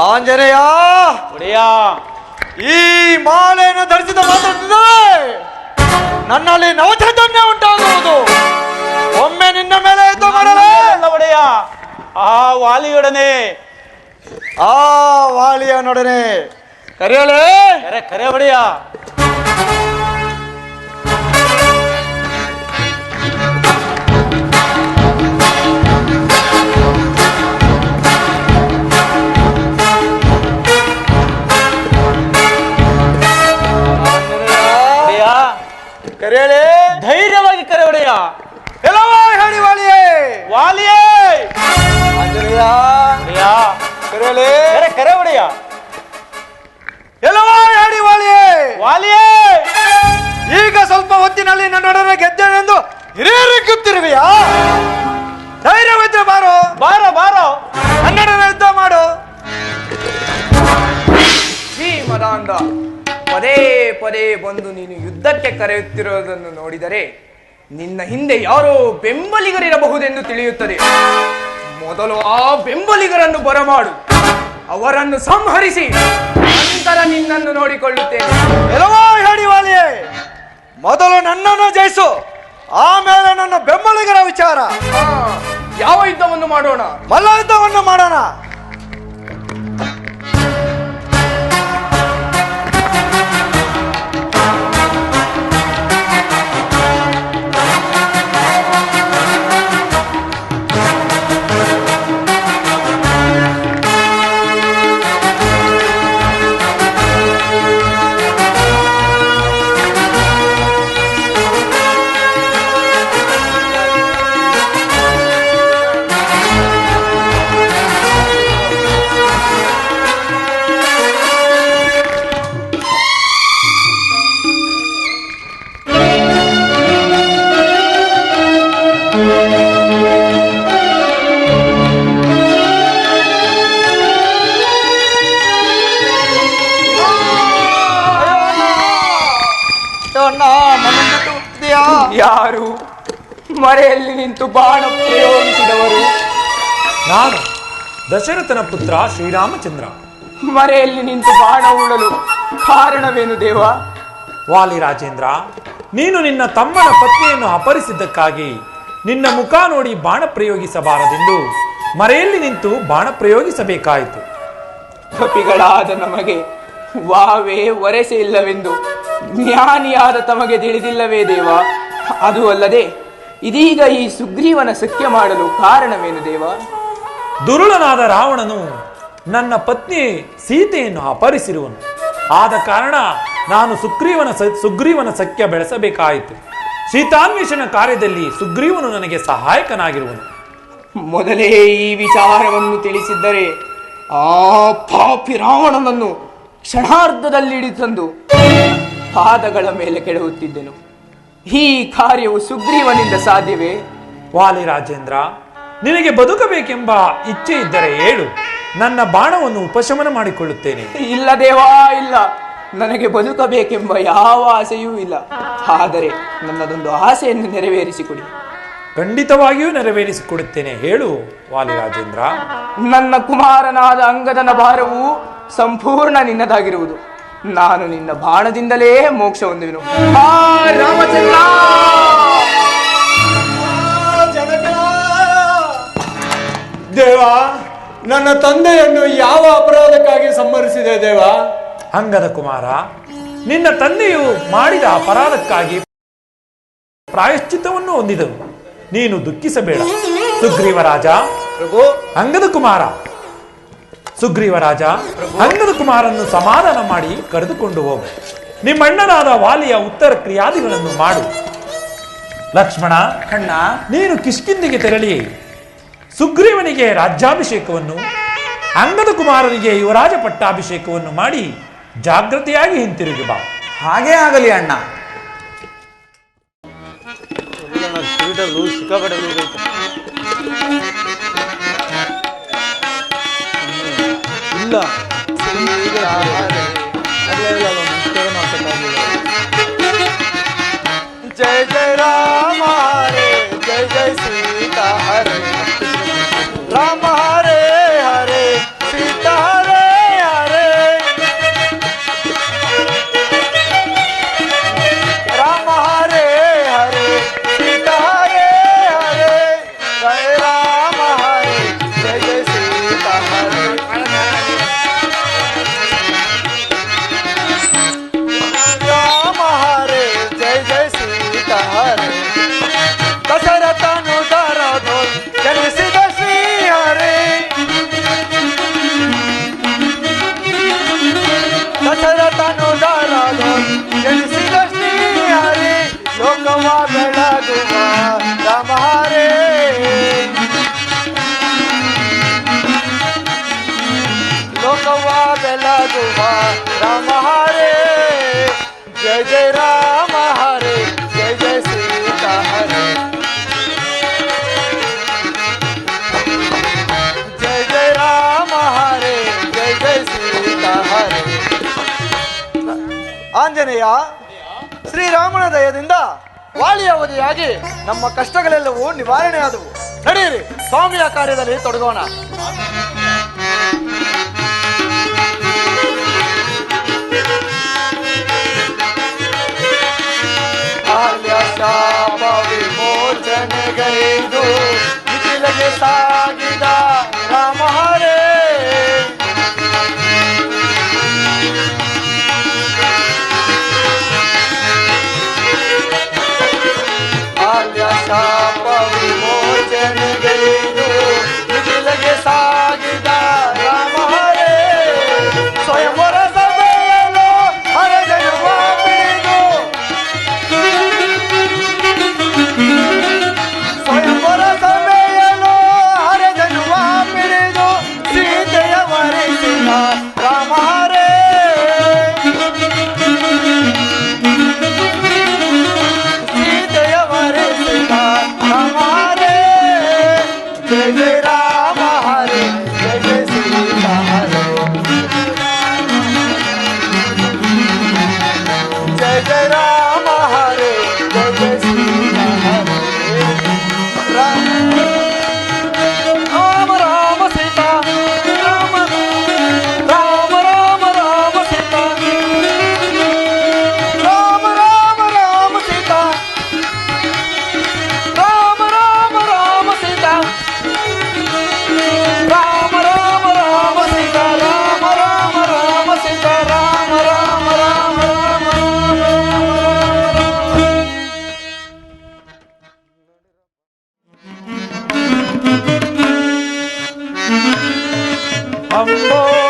ಆಂಜನೇಯ, ಒಡೆಯ, ಈ ಮಾಲೆಯನ್ನು ಧರಿಸಿದ ಮಾತ್ರದಿಂದ ನನ್ನಲ್ಲಿ ನವಚೈತನ್ಯ ಉಂಟಾಗುವುದು. ಒಮ್ಮೆ ನಿನ್ನ ಮೇಲೆ ಯುದ್ಧ ಮಾಡಲೇ. ಅಲ್ಲ ಒಡೆಯ, ಆ ವಾಲಿಯೊಡನೆ. ಆ ವಾಲಿಯನೊಡನೆ ಕರೆಯಲೇ. ಕರೆ ಕರೆ ಒಡೆಯ. ಒಡೆಯ, ಕರೆಯಲೇ. ಧೈರ್ಯವಾಗಿ ಕರೆ ಒಡೆಯ. ಎಲ್ಲವೋ ಹೇಳಿ ವಾಲಿಯೇ. ವಾಲಿಯೇ. ಆಂಜನೇಯ, ಒಡೆಯ, ಕರೆಯಲೇ. ಕರೆ ಕರೆ ಒಡೆಯ. ಎಲ್ಲವೋ ಹೇಳಿ ವಾಲಿಯೇ. ವಾಲಿಯೇ. ಈಗ ಸ್ವಲ್ಪ ಹೊತ್ತಿನಲ್ಲಿ ನನ್ನೊಡನೆ ಗೆದ್ದೇನೆಂದು ಹಿರಿಯರಿಗುತ್ತಿರುವೆಯಾ? ಧೈರ್ಯವಿದ್ರೆ ಬಾರೋ, ಬಾರೋ ಬಾರೋ. ನನ್ನೊಡನೆ ಯುದ್ಧ ಮಾಡು. ಶ್ರೀ ಮದಾಂಧ, ಪದೇ ಪದೇ ಬಂದು ನೀನು ಯುದ್ಧಕ್ಕೆ ಕರೆಯುತ್ತಿರುವುದನ್ನು ನೋಡಿದರೆ ನಿನ್ನ ಹಿಂದೆ ಯಾರೋ ಬೆಂಬಲಿಗರಿರಬಹುದೆಂದು ತಿಳಿಯುತ್ತದೆ. ಮೊದಲು ಆ ಬೆಂಬಲಿಗರನ್ನು ಬರಮಾಡು, ಅವರನ್ನು ಸಂಹರಿಸಿ ನಂತರ ನಿನ್ನನ್ನು ನೋಡಿಕೊಳ್ಳುತ್ತೇನೆ. ಎಲ್ಲವೋ ಹೇಳಿ ವಾಲಿಯೇ. ಮೊದಲು ನನ್ನನ್ನು ಜಯಿಸು, ಆಮೇಲೆ ನನ್ನ ಬೆಂಬಲಿಗರ ವಿಚಾರ. ಹಾ, ಯಾವ ಯುದ್ಧವನ್ನು ಮಾಡೋಣ? ಮಲ್ಲ ಯುದ್ಧವನ್ನು ಮಾಡೋಣ. ಯಾರು ಮರೆಯಲ್ಲಿ ನಿಂತು ಬಾಣ ಪ್ರಯೋಗಿಸಿದವರು? ನಾನು ದಶರಥನ ಪುತ್ರ ಶ್ರೀರಾಮಚಂದ್ರ. ಮರೆಯಲ್ಲಿ ನಿಂತು ಬಾಣ ಉಳ್ಳಲು ಕಾರಣವೇನು ದೇವ? ವಾಲಿ ರಾಜೇಂದ್ರ, ನೀನು ನಿನ್ನ ತಮ್ಮನ ಪತ್ನಿಯನ್ನು ಅಪಹರಿಸಿದ್ದಕ್ಕಾಗಿ ನಿನ್ನ ಮುಖ ನೋಡಿ ಬಾಣ ಪ್ರಯೋಗಿಸಬಾರದೆಂದು ಮರೆಯಲ್ಲಿ ನಿಂತು ಬಾಣ ಪ್ರಯೋಗಿಸಬೇಕಾಯಿತು. ಕಪಿಗಳಾದ ನಮಗೆ ವಾವೇ ವರಸೆ ಇಲ್ಲವೆಂದು ಜ್ಞಾನಿಯಾದ ತಮಗೆ ತಿಳಿದಿಲ್ಲವೇ ದೇವ? ಅದು ಅಲ್ಲದೆ ಇದೀಗ ಈ ಸುಗ್ರೀವನ ಸಖ್ಯ ಮಾಡಲು ಕಾರಣವೇನು ದೇವ? ದುರುಳನಾದ ರಾವಣನು ನನ್ನ ಪತ್ನಿ ಸೀತೆಯನ್ನು ಅಪಹರಿಸಿರುವನು. ಆದ ಕಾರಣ ನಾನು ಸುಗ್ರೀವನ ಸಖ್ಯ ಬೆಳೆಸಬೇಕಾಯಿತು. ಸೀತಾನ್ವೇಷಣ ಕಾರ್ಯದಲ್ಲಿ ಸುಗ್ರೀವನು ನನಗೆ ಸಹಾಯಕನಾಗಿರುವನು. ಮೊದಲೇ ಈ ವಿಚಾರವನ್ನು ತಿಳಿಸಿದ್ದರೆ ಆ ಪಾಪಿ ರಾವಣನನ್ನು ಕ್ಷಣಾರ್ಧದಲ್ಲಿ ತಂದು ಪಾದಗಳ ಮೇಲೆ ಕೆಡಹುತ್ತಿದ್ದೆನು. ಈ ಕಾರ್ಯವು ಸುಗ್ರೀವನಿಂದ ಸಾಧ್ಯವೇ? ವಾಲಿ ರಾಜೇಂದ್ರ, ನಿನಗೆ ಬದುಕಬೇಕೆಂಬ ಇಚ್ಛೆ ಇದ್ದರೆ ಹೇಳು, ನನ್ನ ಬಾಣವನ್ನು ಉಪಶಮನ ಮಾಡಿಕೊಳ್ಳುತ್ತೇನೆ. ಇಲ್ಲ ದೇವಾ, ಇಲ್ಲ. ನನಗೆ ಬದುಕಬೇಕೆಂಬ ಯಾವ ಆಸೆಯೂ ಇಲ್ಲ. ಆದರೆ ನನ್ನದೊಂದು ಆಸೆಯನ್ನು ನೆರವೇರಿಸಿಕೊಡಿ. ಖಂಡಿತವಾಗಿಯೂ ನೆರವೇರಿಸಿಕೊಡುತ್ತೇನೆ, ಹೇಳು ವಾಲಿ ರಾಜೇಂದ್ರ. ನನ್ನ ಕುಮಾರನಾದ ಅಂಗದನ ಭಾರವು ಸಂಪೂರ್ಣ ನಿನ್ನದಾಗಿರುವುದು. ನಾನು ನಿನ್ನ ಬಾಣದಿಂದಲೇ ಮೋಕ್ಷ ಹೊಂದುವೆನು. ರಾಮಚಂದ್ರ, ದೇವ, ನನ್ನ ತಂದೆಯನ್ನು ಯಾವ ಅಪರಾಧಕ್ಕಾಗಿ ಸಂಹರಿಸಿದೆ ದೇವ? ಅಂಗದ ಕುಮಾರ, ನಿನ್ನ ತಂದೆಯು ಮಾಡಿದ ಅಪರಾಧಕ್ಕಾಗಿ ಪ್ರಾಯಶ್ಚಿತ್ತವನ್ನು ಹೊಂದಿದನು. ನೀನು ದುಃಖಿಸಬೇಡ. ಸುಗ್ರೀವ ರಾಜ, ಪ್ರಭು, ಅಂಗದ ಕುಮಾರ, ಸುಗ್ರೀವ ರಾಜ, ಅಂಗದ ಕುಮಾರನ್ನು ಸಮಾಧಾನ ಮಾಡಿ ಕರೆದುಕೊಂಡು ಹೋಗು. ನಿಮ್ಮಣ್ಣನಾದ ವಾಲಿಯ ಉತ್ತರ ಕ್ರಿಯಾದಿಗಳನ್ನು ಮಾಡು. ಲಕ್ಷ್ಮಣ, ಅಣ್ಣ, ನೀನು ಕಿಷ್ಕಿಂದಿಗೆ ತೆರಳಿ ಸುಗ್ರೀವನಿಗೆ ರಾಜ್ಯಾಭಿಷೇಕವನ್ನು, ಅಂಗದ ಕುಮಾರನಿಗೆ ಯುವರಾಜ ಪಟ್ಟಾಭಿಷೇಕವನ್ನು ಮಾಡಿ ಜಾಗೃತಿಯಾಗಿ ಹಿಂತಿರುಗಿ ಬಾ. ಹಾಗೇ ಆಗಲಿ ಅಣ್ಣ. ಸಿಕ್ಕಾಪಟ್ಟೆ ಇಲ್ಲ जय जय राम हरे, जय जय सीता हरे, राम हरे हरे, सीता हरे हरे, राम हरे हरे, सीता हरे हरे, जय राम हरे, जय जय सीता हरे, राम हरे, जय जय सीता हरे, दशरथनु ಧರಧೋಲ್ ಜನಿಸಿದ ಶ್ರೀ ಹರೇ, ದಶರಥನು ಧರಧೋಲ್ ಜನಿಸಿದ ಶ್ರೀ ಹರೇ, ಲೋಕವ ಬೆಳಗುವ ರಾಮ ಹರೇ, ಲೋಕವ ಬೆಳಗುವ ರಾಮ ಹರೇ, ಜಯ ಜಯ ರಾಮ ಹರೇ, ಜಯ ಜಯ ಸೀತಾ ಹರೇ, ಜಯ ಜಯ ರಾಮ ಹರೇ, ಜಯ ಜಯ ಸೀತಾ ಹರೇ. ಆಂಜನೇಯ, ಶ್ರೀರಾಮನ ದಯದಿಂದ ವಾಲಿಯ ಅವಧಿಯಾಗಿ ನಮ್ಮ ಕಷ್ಟಗಳೆಲ್ಲವೂ ನಿವಾರಣೆಯಾದವು. ನಡೆಯಿರಿ, ಸ್ವಾಮಿಯ ಕಾರ್ಯದಲ್ಲಿ ತೊಡಗೋಣ. ಶಾಪ ವಿಮೋಚನೆಗೈದು ಮಿಥಿಲೆಗೆ ಸಾಗಿದ ರಾಮ ಹರೇ, ಆಲ್ಯ ಶಾಪ ವಿಮೋಚನೆಗೈದು ಮಿಥಿಲೆಗೆ ಸಾಗಿದ ರಾಮ ಹರೇ, ಸ್ವಯಂವರ ಸಭೆಯಲು ಹರಜನುವ ಬಿಡಿದು, ಸ್ವಯಂವರ ಸಭೆಯಲು ಹರಜನುವ ಬಿಡಿದು ಸೀತೆಯ ವರಿಸಿದ ರಾಮ ಹರೇ, ಸೀತೆಯ ವರಿಸಿದ ರಾಮ ಹರೇ, ಜಯ ಜಯ ರಾಮ ಹರೇ, ಜಯ ಜಯ ಸೀತಾ ಹರೇ, ಜಯ ಜಯ ರಾಮ ಹರೇ, ಜಯ ಜಯ ಸೀತಾ ಹರೇ, ರಾಮ ರಾಮ ಸೀತಾ, ರಾಮ ರಾಮ ರಾಮ ರಾಮ ಸೀತಾ, ರಾಮ ರಾಮ ರಾಮ ಸೀತಾ, ರಾಮ ರಾಮ ರಾಮ ಸೀತಾ, ರಾಮ ರಾಮ ರಾಮ ಸೀತಾ, ರಾಮ ರಾಮ ರಾಮ ಸೀತಾ, ರಾಮ ರಾಮ ರಾಮ ರಾಮ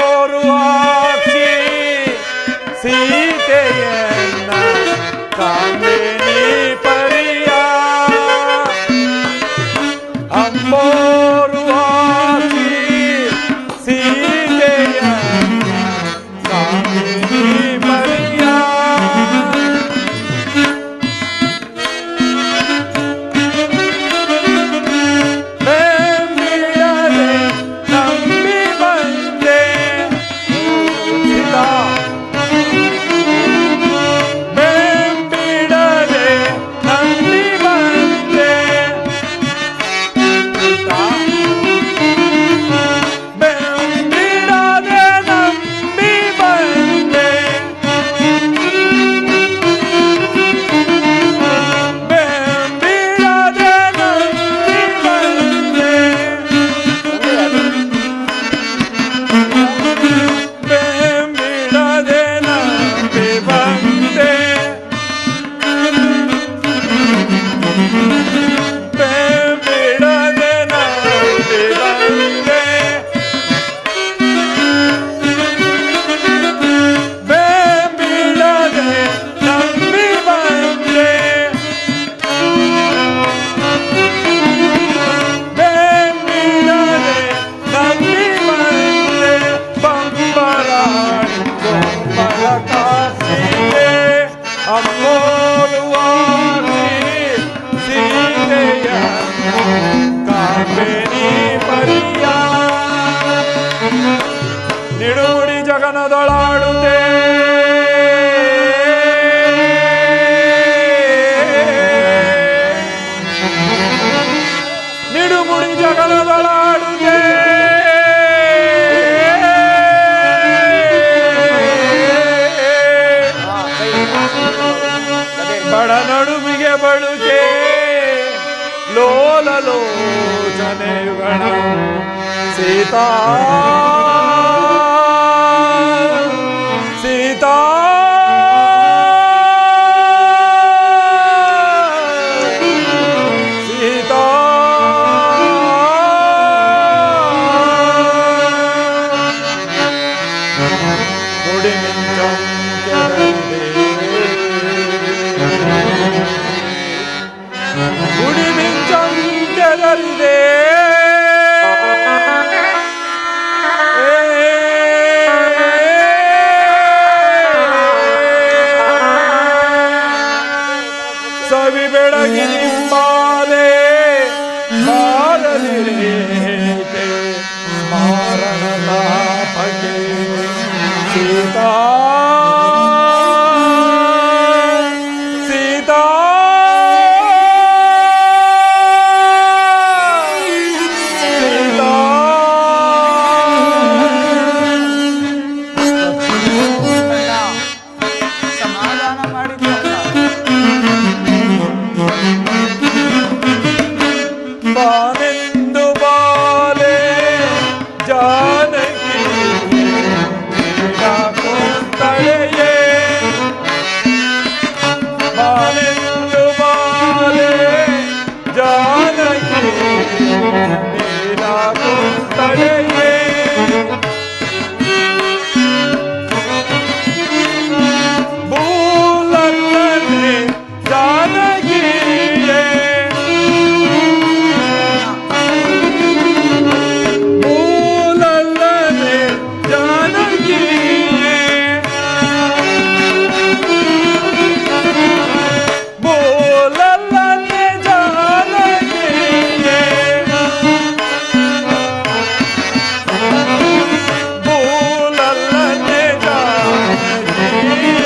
ಅಂಬೋರುವಾಕ್ಷಿ ಸೀತೆಯನ್ನ ಕಾಮಿನಿ ಪರಿಯ, ಅಂಬೋರುವಾಕ್ಷಿ ಸೀತೆಯನ್ನ ಕಾಮಿನಿ ಪರಿಯ, ನಂಬಿ ಬಂದೆ ನಿಡುಗುಡಿ ಜಗನದೊಳಾಡುತ್ತೆ ನಿಡುಗುಡಿ ಜಗನದೊಳಾಡುತ್ತೆ ಬಡ ನಡುವಿಗೆ ಬಳುಕೆ ಲೋಲಲೋಚನೆಯುಗಳ ಸೀತಾ ಸೀತಾ ಸೀತಾ ಗುಡಿ ಮಿಂಚಂ ಕೆಡರಿದೆ ಗುಡಿ ಮಿಂಚಂ ಕೆಡರಿದೆ ಸವಿ ಬೆಳಗಿ ನಿಂಬಾಲೆ ಮಾಡಲಿರೇಕೆ ಸ್ಮರಣದ ಪಗೆ ಸೀತಾ ಸೀತಾ ಸೀತಾ ಸಮಾಧಾನ ಮಾಡಿಕೊಂಡ ಬಾನೆಂದು ಬಾಲೆ ಜಾನಕಿ ತಳೆಯೇ ಬಾನೆಂದು ಬಾಲೆ ಜಾನಕಿ ತಳೆಯೇ ಭೂಲಲ್ಲನೆ ಜಾನಕಿಯೇ ಭೂಲಲ್ಲನೆ ಜಾನಕಿಯೇ ಭೂಲಲ್ಲನೆ ಜಾನಕಿಯೇ ಭೂಲಲ್ಲನೆ ಜಾನಕಿಯೇ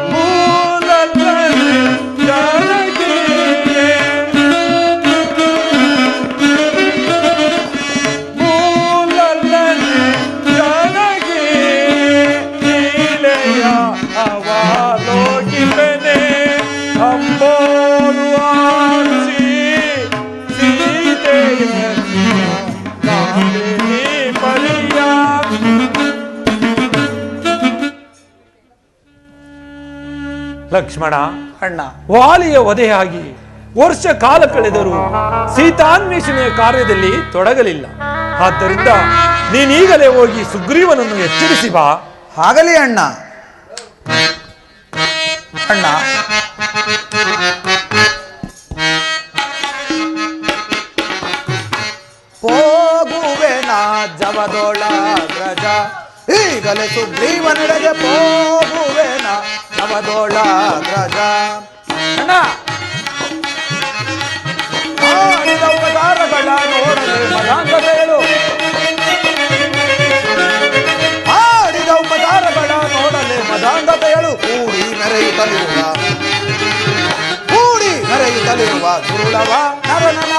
ಭೂಲಲ್ಲನೆ ಜಾನಕಿಯೇ ಭೂಲಲ್ಲನೆ ಜಾನಕಿಯೇ ನೀಲೆಯ ಅವಲೋಕಿಪೆನೆ ಅಂಬೋರು ಆರಿಸಿ ಸೀತೆಯ ಕಾಮಿನಿ ಪರಿಯ ಲಕ್ಷ್ಮಣ ಅಣ್ಣ ವಾಲಿಯ ವಧೆಯಾಗಿ ವರ್ಷ ಕಾಲ ಕಳೆದರೂ ಸೀತಾನ್ವೇಷಣೆಯ ಕಾರ್ಯದಲ್ಲಿ ತೊಡಗಲಿಲ್ಲ. ಆದ್ದರಿಂದ ನೀನೀಗಲೇ ಹೋಗಿ ಸುಗ್ರೀವನನ್ನು ಎಚ್ಚರಿಸಿ ಬಾ. ಆಗಲಿ ಅಣ್ಣ. ಅಣ್ಣ ಹೋಗುವೆನ ಜವದೋಳ ಗ್ರಜ ಈಗಲೇ ಸುಗ್ರೀವನೆಡೆಗೆ ಹೋಗುವೆನ ಜವದೋಳ ಗ್ರಜ. ಅಣ್ಣ ಆಡಿದ ಉಪಕಾರಗಳ ನೋಡಲು ಮದಾಂಧತೆಗಳು ಆಡಿದ ಉಪಕಾರಗಳ ನೋಡಲೆ ಮದಾಂಧತೆಗಳು ಕೂಡಿ ಮೆರೆಯುತ್ತಲಿರುವ ದುರುಳವ ನರನನ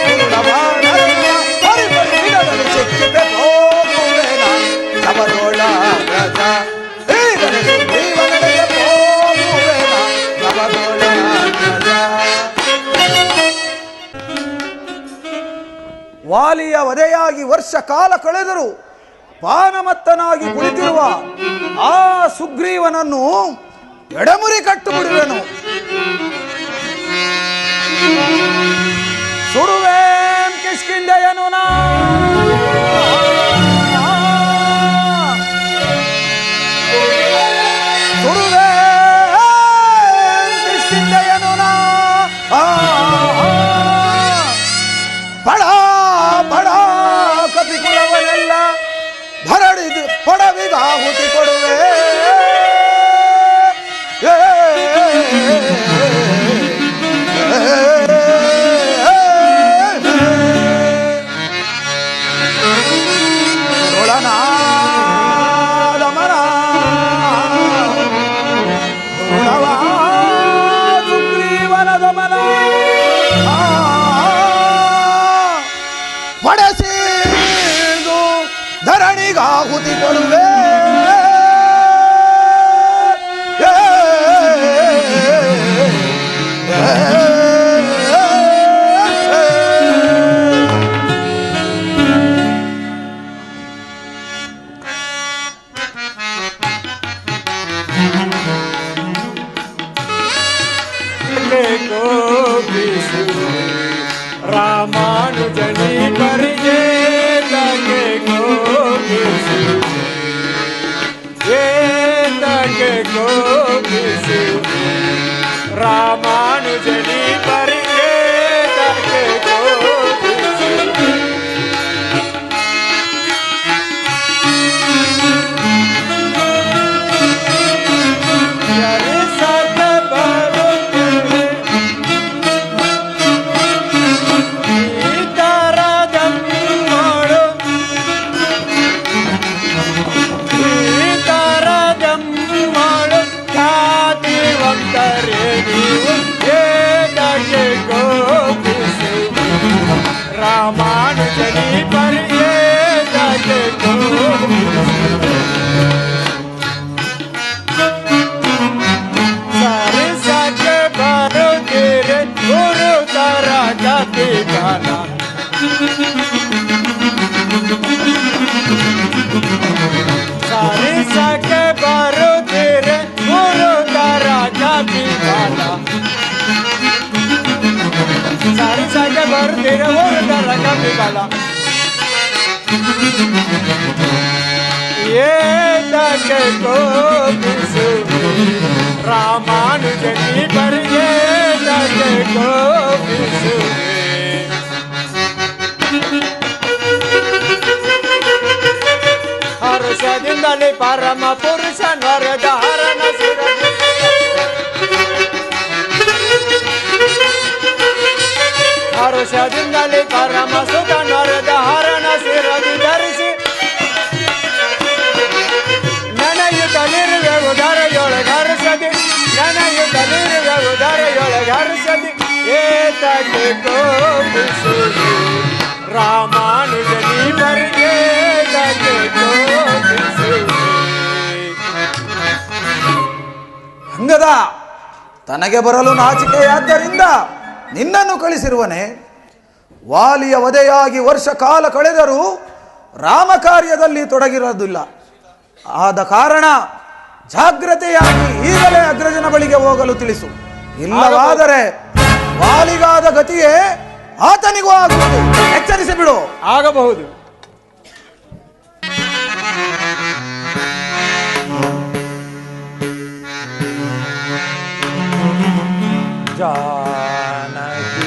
ದುರುಳವ ನರನನ ಪರಿಪರಿಡದಲ್ಲಿ ಸಿಕ್ಕಿದೆ ಹೋಗುವೆನ ಜವದೋಳ ಗ್ರಜ ಈಗಲೇ ಸುಗ್ರೀವನೆಡೆಗೆ ಹೋಗುವೆನ ಜವದೋಳ ಗ್ರಜ. ವಾಲಿಯ ವಧೆಯಾಗಿ ವರ್ಷ ಕಾಲ ಕಳೆದರು ಪಾನಮತ್ತನಾಗಿ ಕುಳಿತಿರುವ ಆ ಸುಗ್ರೀವನನ್ನು ಎಡಮುರಿ ಕಟ್ಟು ಬಿಡುವೆನು. ಸುಡುವೇಂ ಕಿಷ್ಕಿಂಧೆಯನು ನಾ ಸುಡುವೇಂ ಕಿಷ್ಕಿಂಧೆಯನು ನಾ ಬಡ ಬಡ ಕಪಿಕುಲವನೆಲ್ಲ ಭರಡಿದು ಪಡವಿಗಾಹುತಿ ಕೊಡುವೆ. ಆಹುತಿ ಕೊಡುವೆ. ರಾಮಾನುಜನಿ ಪರಿಜೆ ತಗೆ ಗೋಪಿಸು ತಗೆ ಗೋಪಿಸು ರಾಮಾನುಜನಿ ಪರಿಜೆ ತಗೆ ಗೋಪಿಸು ರಾಮಾನುಜನಿ ಪರಿಯೇ ತಗೆ ಸಾರಿ ಸಾಕೆ ಬರುತ್ತೀರೆ ಗುರು ತರ ಕಪಿಗಾನ ಸಾರಿ ಸಾಕೆ ಬರುತ್ತೀರೆ ಗುರು ತರ ಕಪಿಗಾನ ಸಾರಿ ಸಾಕೆ ಬರುತ್ತೀರ ಓರುತ್ತರ ಕಪಿಗಾಲ ಏತಕ್ಕೆ ಕೋಪಿಸು ರಾಮಾನುಜನಿ ಪರಿಯೇ ತಗೆ ಕೋಪಿಸು ಹರುಷದಿಂದಲೇ ಪರಮ ಪುರುಷ ನರದ ಹರಣ ಸಿರ ಹರುಷದಿಂದಲೇ ಪರಮ ಸುಖ ನರದ ಹರಣ ಸಿರದಿ ಧರಿಸಿ ನನಯುತ್ತಲಿರುವೆವು ಧರೆಯೊಳಗೆ ಹರಿಸದಿ ನನಯುತ್ತಲಿರುವೆವು ಧರೆಯೊಳಗೆ ಹರಿಸದಿ ಏತಕ್ಕೆ ಕೋಪಿಸು ರಾಮಾನುಜನಿ ಪರಿಯೇ ತಗೆ ಕೋಪಿಸು ಅಂಗದ ತನಗೆ ಬರಲು ನಾಚಿಕೆಯಾದ್ದರಿಂದ ನಿನ್ನನ್ನು ಕಳಿಸಿರುವನೆ. ವಾಲಿಯ ವಧೆಯಾಗಿ ವರ್ಷ ಕಾಲ ಕಳೆದರೂ ರಾಮ ಕಾರ್ಯದಲ್ಲಿ ತೊಡಗಿರೋದಿಲ್ಲ. ಆದ ಕಾರಣ ಜಾಗ್ರತೆಯಾಗಿ ಈಗಲೇ ಅಗ್ರಜನ ಬಳಿಗೆ ಹೋಗಲು ತಿಳಿಸು. ಇಲ್ಲವಾದರೆ ವಾಲಿಗಾದ ಗತಿಯೇ ಆತನಿಗೂ ಆಗುವುದು. ಎಚ್ಚರಿಸಿ ಬಿಡು. ಆಗಬಹುದು. जानकी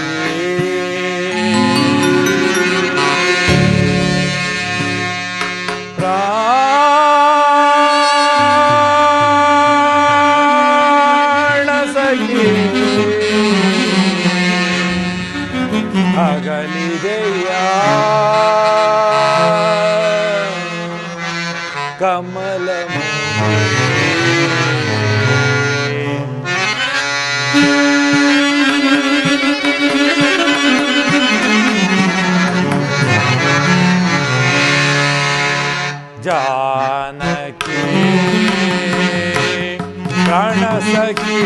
प्राण सखी अगलिदೆಯಾ कमल जानकी प्राण सखी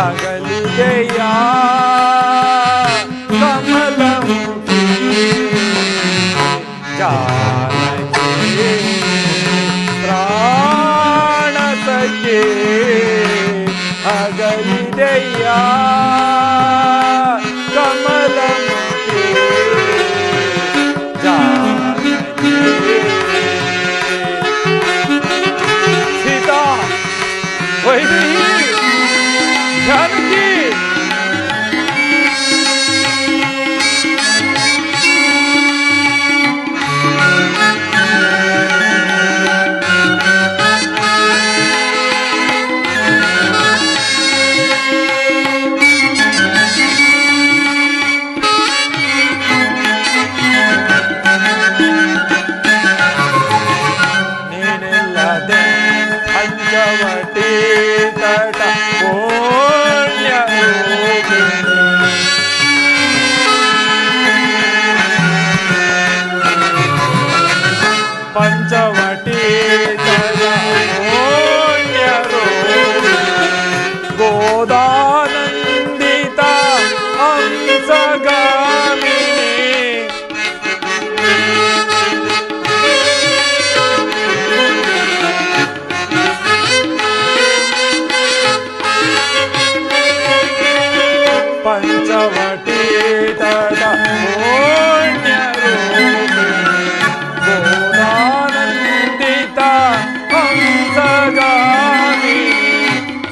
अगलिदೆಯಾ कमलमुखी जानकी प्राण सखी अगलिदೆಯಾ कमलमुखी जानकी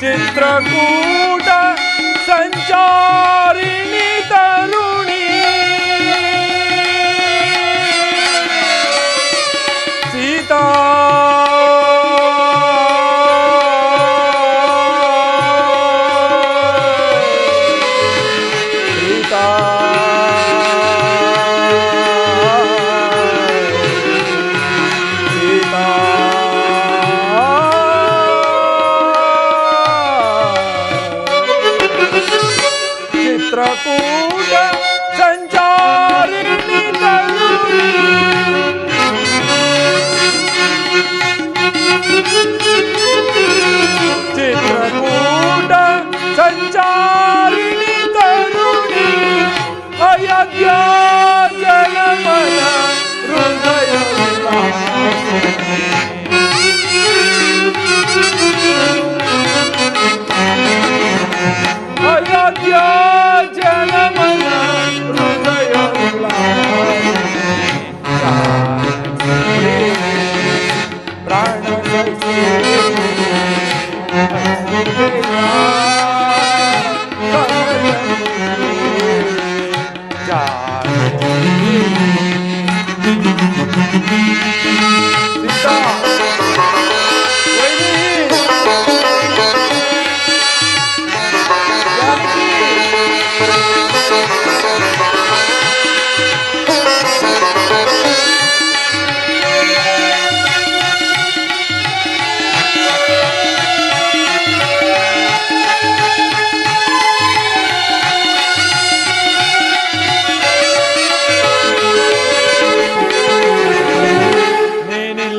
ಚಿತ್ರಕೂಟ ಸಂಚಾರಿಣಿ ತರುಣಿ ಸೀತಾ ಸೀತಾ ಸೀತಾ ಚಿತ್ರಕೂಟ ಸಂಚಾರಿಣಿ ತರುಣಿ ಚಿತ್ರಕೂಟ ಸಂಚಾರಿಣಿ ತರುಣಿ ಅಯೋಧ್ಯ ಜನಮನ ಹೃದಯ ಅಯೋಧ್ಯ ಜನಮನ ಹೃದಯ ಪ್ರಾಣ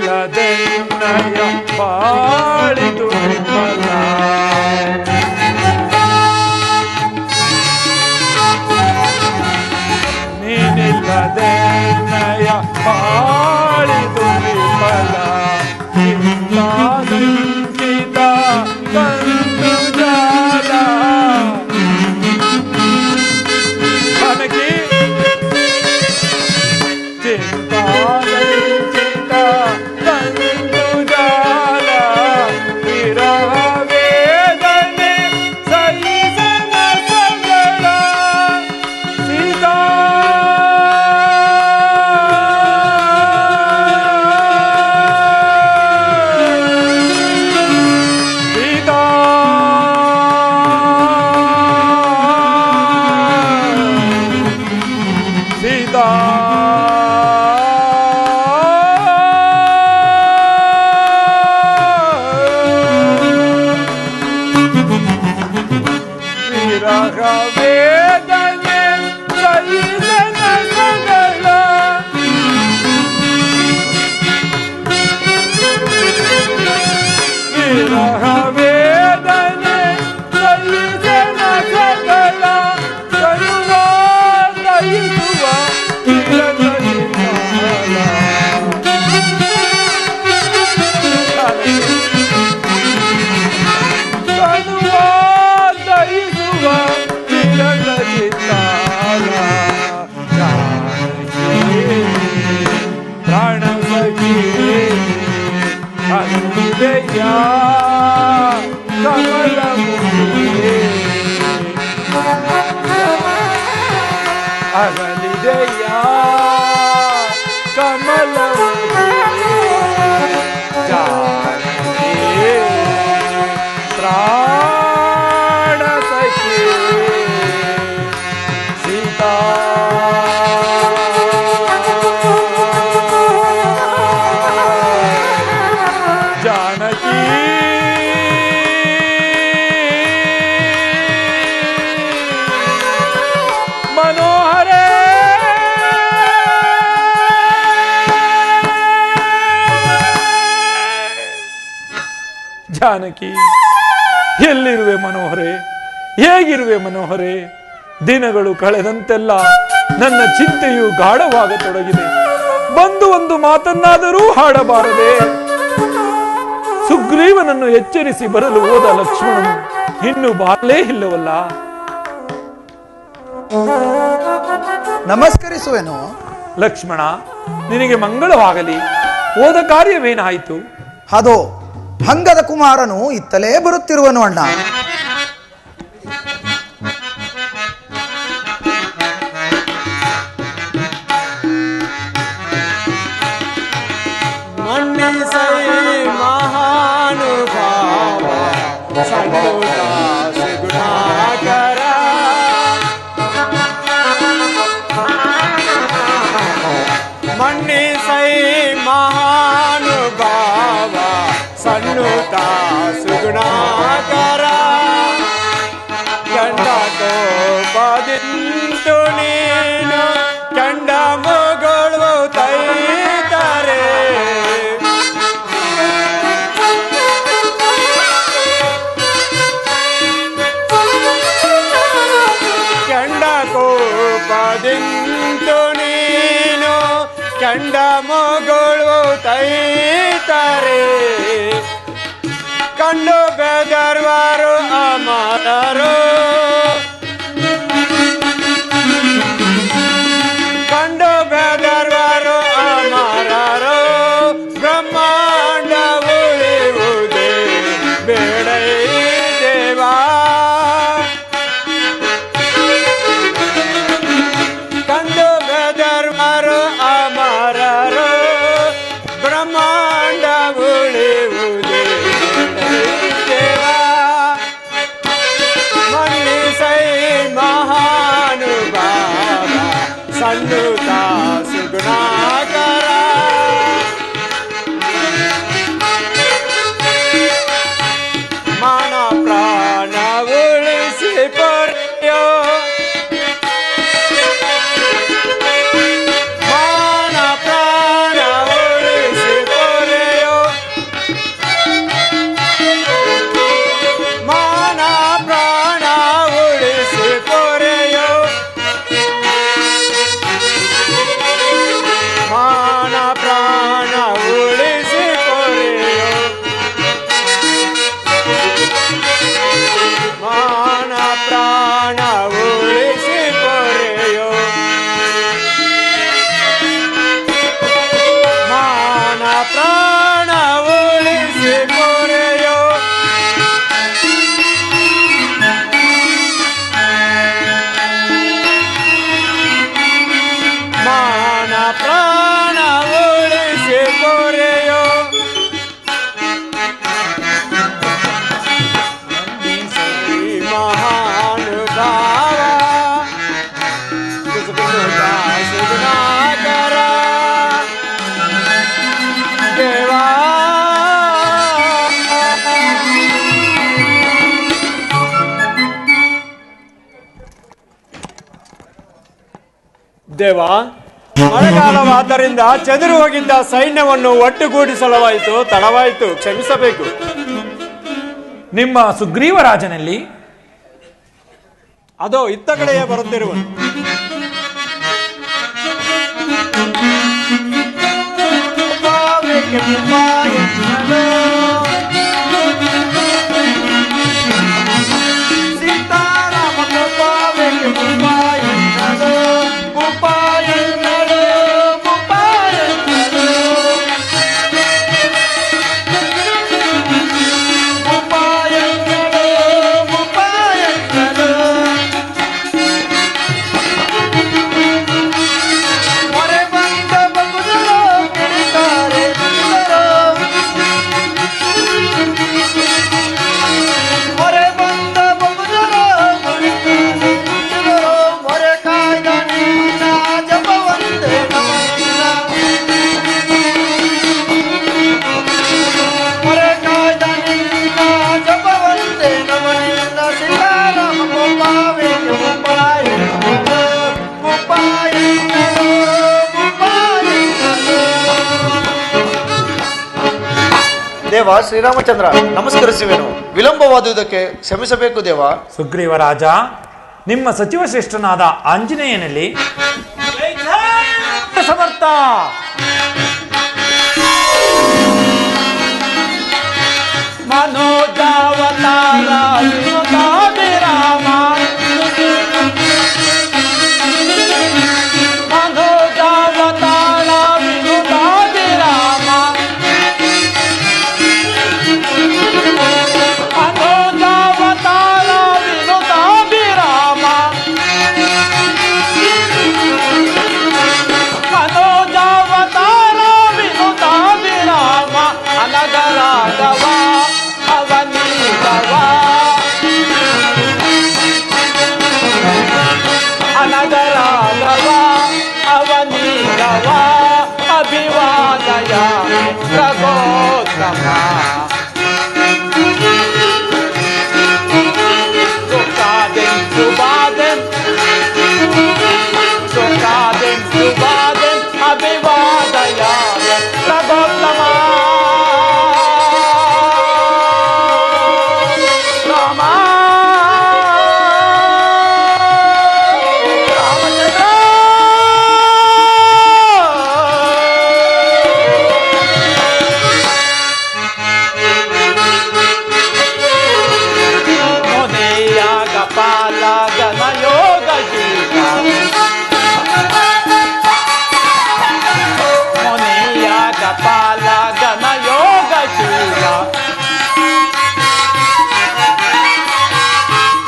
ನೀನಿಲ್ಲದೆನ್ನಯ ಬಾಳಿದು ನಿರ್ಮಲ ನೀನಿಲ್ಲದೆನ್ನಯ ಬಾಳಿದು ನಿರ್ಮಲ ಚಿಂತಾದಂಕಿತ ಕಂದು ಜಾಲ ನನಗೆ ಚಿಂತಾದಂಕಿತ ಕಂದು ಜಾಲ ವಿರಹ ವೇದನೆ ಸಹಿಸನ ಸಗಳ ಸೀತಾ ಸೀತಾ ಸೀತಾ ವಿರಹ ವೇದನೆ ಸಹಿಸನ ಸಗಳ ವಿರಹ ವೇದನೆ ಸಹಿಸನ ಸಗಳ ಕರುಣ ದಯಿಸುವ ಪ್ರಾಣ ಸಖಿ ಅನುದಯ ಕಮಲ ಅಗಲಿದೆಯ ಕಮಲ ಪ್ರಾಣ ಸಖಿ ಸೀತಾ जानकी मनोहरे ಜಾನಕಿ ಎಲ್ಲಿರುವೆ ಮನೋಹರೆ ಹೇಗಿರುವೆ ಮನೋಹರೆ ದಿನಗಳು ಕಳೆದಂತೆಲ್ಲ ನನ್ನ ಚಿಂತೆಯು ಗಾಢವಾಗತೊಡಗಿದೆ. ಬಂದು ಒಂದು ಮಾತನ್ನಾದರೂ ಹಾಡಬಾರದೆ. ಸುಗ್ರೀವನನ್ನು ಎಚ್ಚರಿಸಿ ಬರಲು ಹೋದ ಲಕ್ಷ್ಮಣನು ಇನ್ನು ಬಾರಲೇ ಇಲ್ಲವಲ್ಲ. ನಮಸ್ಕರಿಸುವೆನು. ಲಕ್ಷ್ಮಣ, ನಿನಗೆ ಮಂಗಳವಾಗಲಿ. ಹೋದ ಕಾರ್ಯವೇನಾಯಿತು? ಅದೋ ಹಂಗದ ಕುಮಾರನು ಇತ್ತಲೇ ಬರುತ್ತಿರುವನು ಅಣ್ಣ. ಮನ್ನಿಸೈ ಮಹಾನುಭಾವ ಸನ್ನುತ ಸುಗುಣಾಕರ ಮನ್ನಿಸೈ ಮಹಾನುಭಾವ ಸನ್ನುತ ಸುಗುಣಾಕರ ಕಂಡ ಕೋಪದಿಂತು ನೀನು ಕಂಡ ಮಗಳು ತೈತಾರೆ ಕಂಡ ಕೋಪದಿಂತು ನೀನು ಕಂಡ ಮಗಳು ತೈತಾರೆ ಕಂಡು ಬೆದರ್ವಾರು ಅಮರರು ಕಂಡು ಬೆದರ್ವಾರು ಅಮರರು ಬ್ರಹ್ಮಾಂಡ ಉಳಿಯುವುದೇ ಬೇಡೈ ದೇವಾ ಕಂಡು ಬೆದರ್ವಾರು ಅಮರರು ಬ್ರಹ್ಮಾಂಡ ಉಳಿಯುವುದೇ ದೇವಾ ಮನ್ನಿಸೈ ಮಹಾನುಭಾವ ಸನ್ನುತ ಸುಗುಣಾಕರ ಮಾನ ಪ್ರಾಣ ಉಳಿಸಿ ಪೊರೆಯೋ ಮಾನ ಪ್ರಾಣ ಉಳಿಸಿ ಪೊರೆಯೋ ಮಾನ ಪ್ರಾಣ ಉಳಿಸಿ ಪೊರೆಯೋ ಮಾನ ಪ್ರಾಣ ಉಳಿಸಿ ಪೊರೆಯೋ ಮಾನ ಪ್ರಾಣ ಉಳಿಸಿ ಪೊರೆಯೋ ಮಾನ ಪ್ರಾಣ ಉಳಿಸಿ ಪೊರೆಯೋ ಮಾನ ಪ್ರಾಣ ಉಳಿಸಿ ಪೊರೆಯೋ ಮಹಾನುಭಾವ ಸುಗುಣಾಕರ ದೇವಾ ದೇವ ಮಳೆಗಾಲವಾದ್ದರಿಂದ ಚದುರು ಹೋಗಿದ್ದ ಸೈನ್ಯವನ್ನು ಒಟ್ಟುಗೂಡಿಸಲವಾಯಿತು, ತಡವಾಯಿತು, ಕ್ಷಮಿಸಬೇಕು. ನಿಮ್ಮ ಸುಗ್ರೀವ ರಾಜನಲ್ಲಿ ಅದೋ ಇತ್ತ ಕಡೆಯೇ ಬರುತ್ತಿರುವನು. ದೇವ ಶ್ರೀರಾಮಚಂದ್ರ, ನಮಸ್ಕರಿಸುವೆನು. ವಿಳಂಬವಾದುದಕ್ಕೆ ಕ್ಷಮಿಸಬೇಕು ದೇವ. ಸುಗ್ರೀವ ರಾಜ, ನಿಮ್ಮ ಸಚಿವ ಶ್ರೇಷ್ಠನಾದ ಆಂಜನೇಯನಲ್ಲಿ ಸಮರ್ಥ ಮನೋಜಾವತಾರ ವಿನುತಾಭಿರಾಮ ಮನೋಜಾವತಾರ ವಿನುತಾಭಿರಾಮ ಮನೋಜಾವತಾರ ವಿನುತಾಭಿರಾಮ ಮನೋಜಾವತಾರ ವಿನುತಾಭಿರಾಮ ಅನಗರಾಗವ ಅವನೀಗವ ಅನಗರಾಗವ ಅವನೀಗವ ಅಭಿವಾದಯ ರಘೋತ್ತಮ ಸುಖಾದೆಂ ಸುಬಾದೆಂ ಸುಖಾದೆಂ ಸುಬಾದೆಂ ಅಭಿವಾದಯ ರಘೋತ್ತಮ ರಾಮ ರಾಮಚಂದ್ರ ಮುನಿಯಾಗ ಪಾಲ ಗಣಯೋಗ ಮುನಿಯಾಗ ಪಾಲ ಗಣಯೋಗಶೀಲ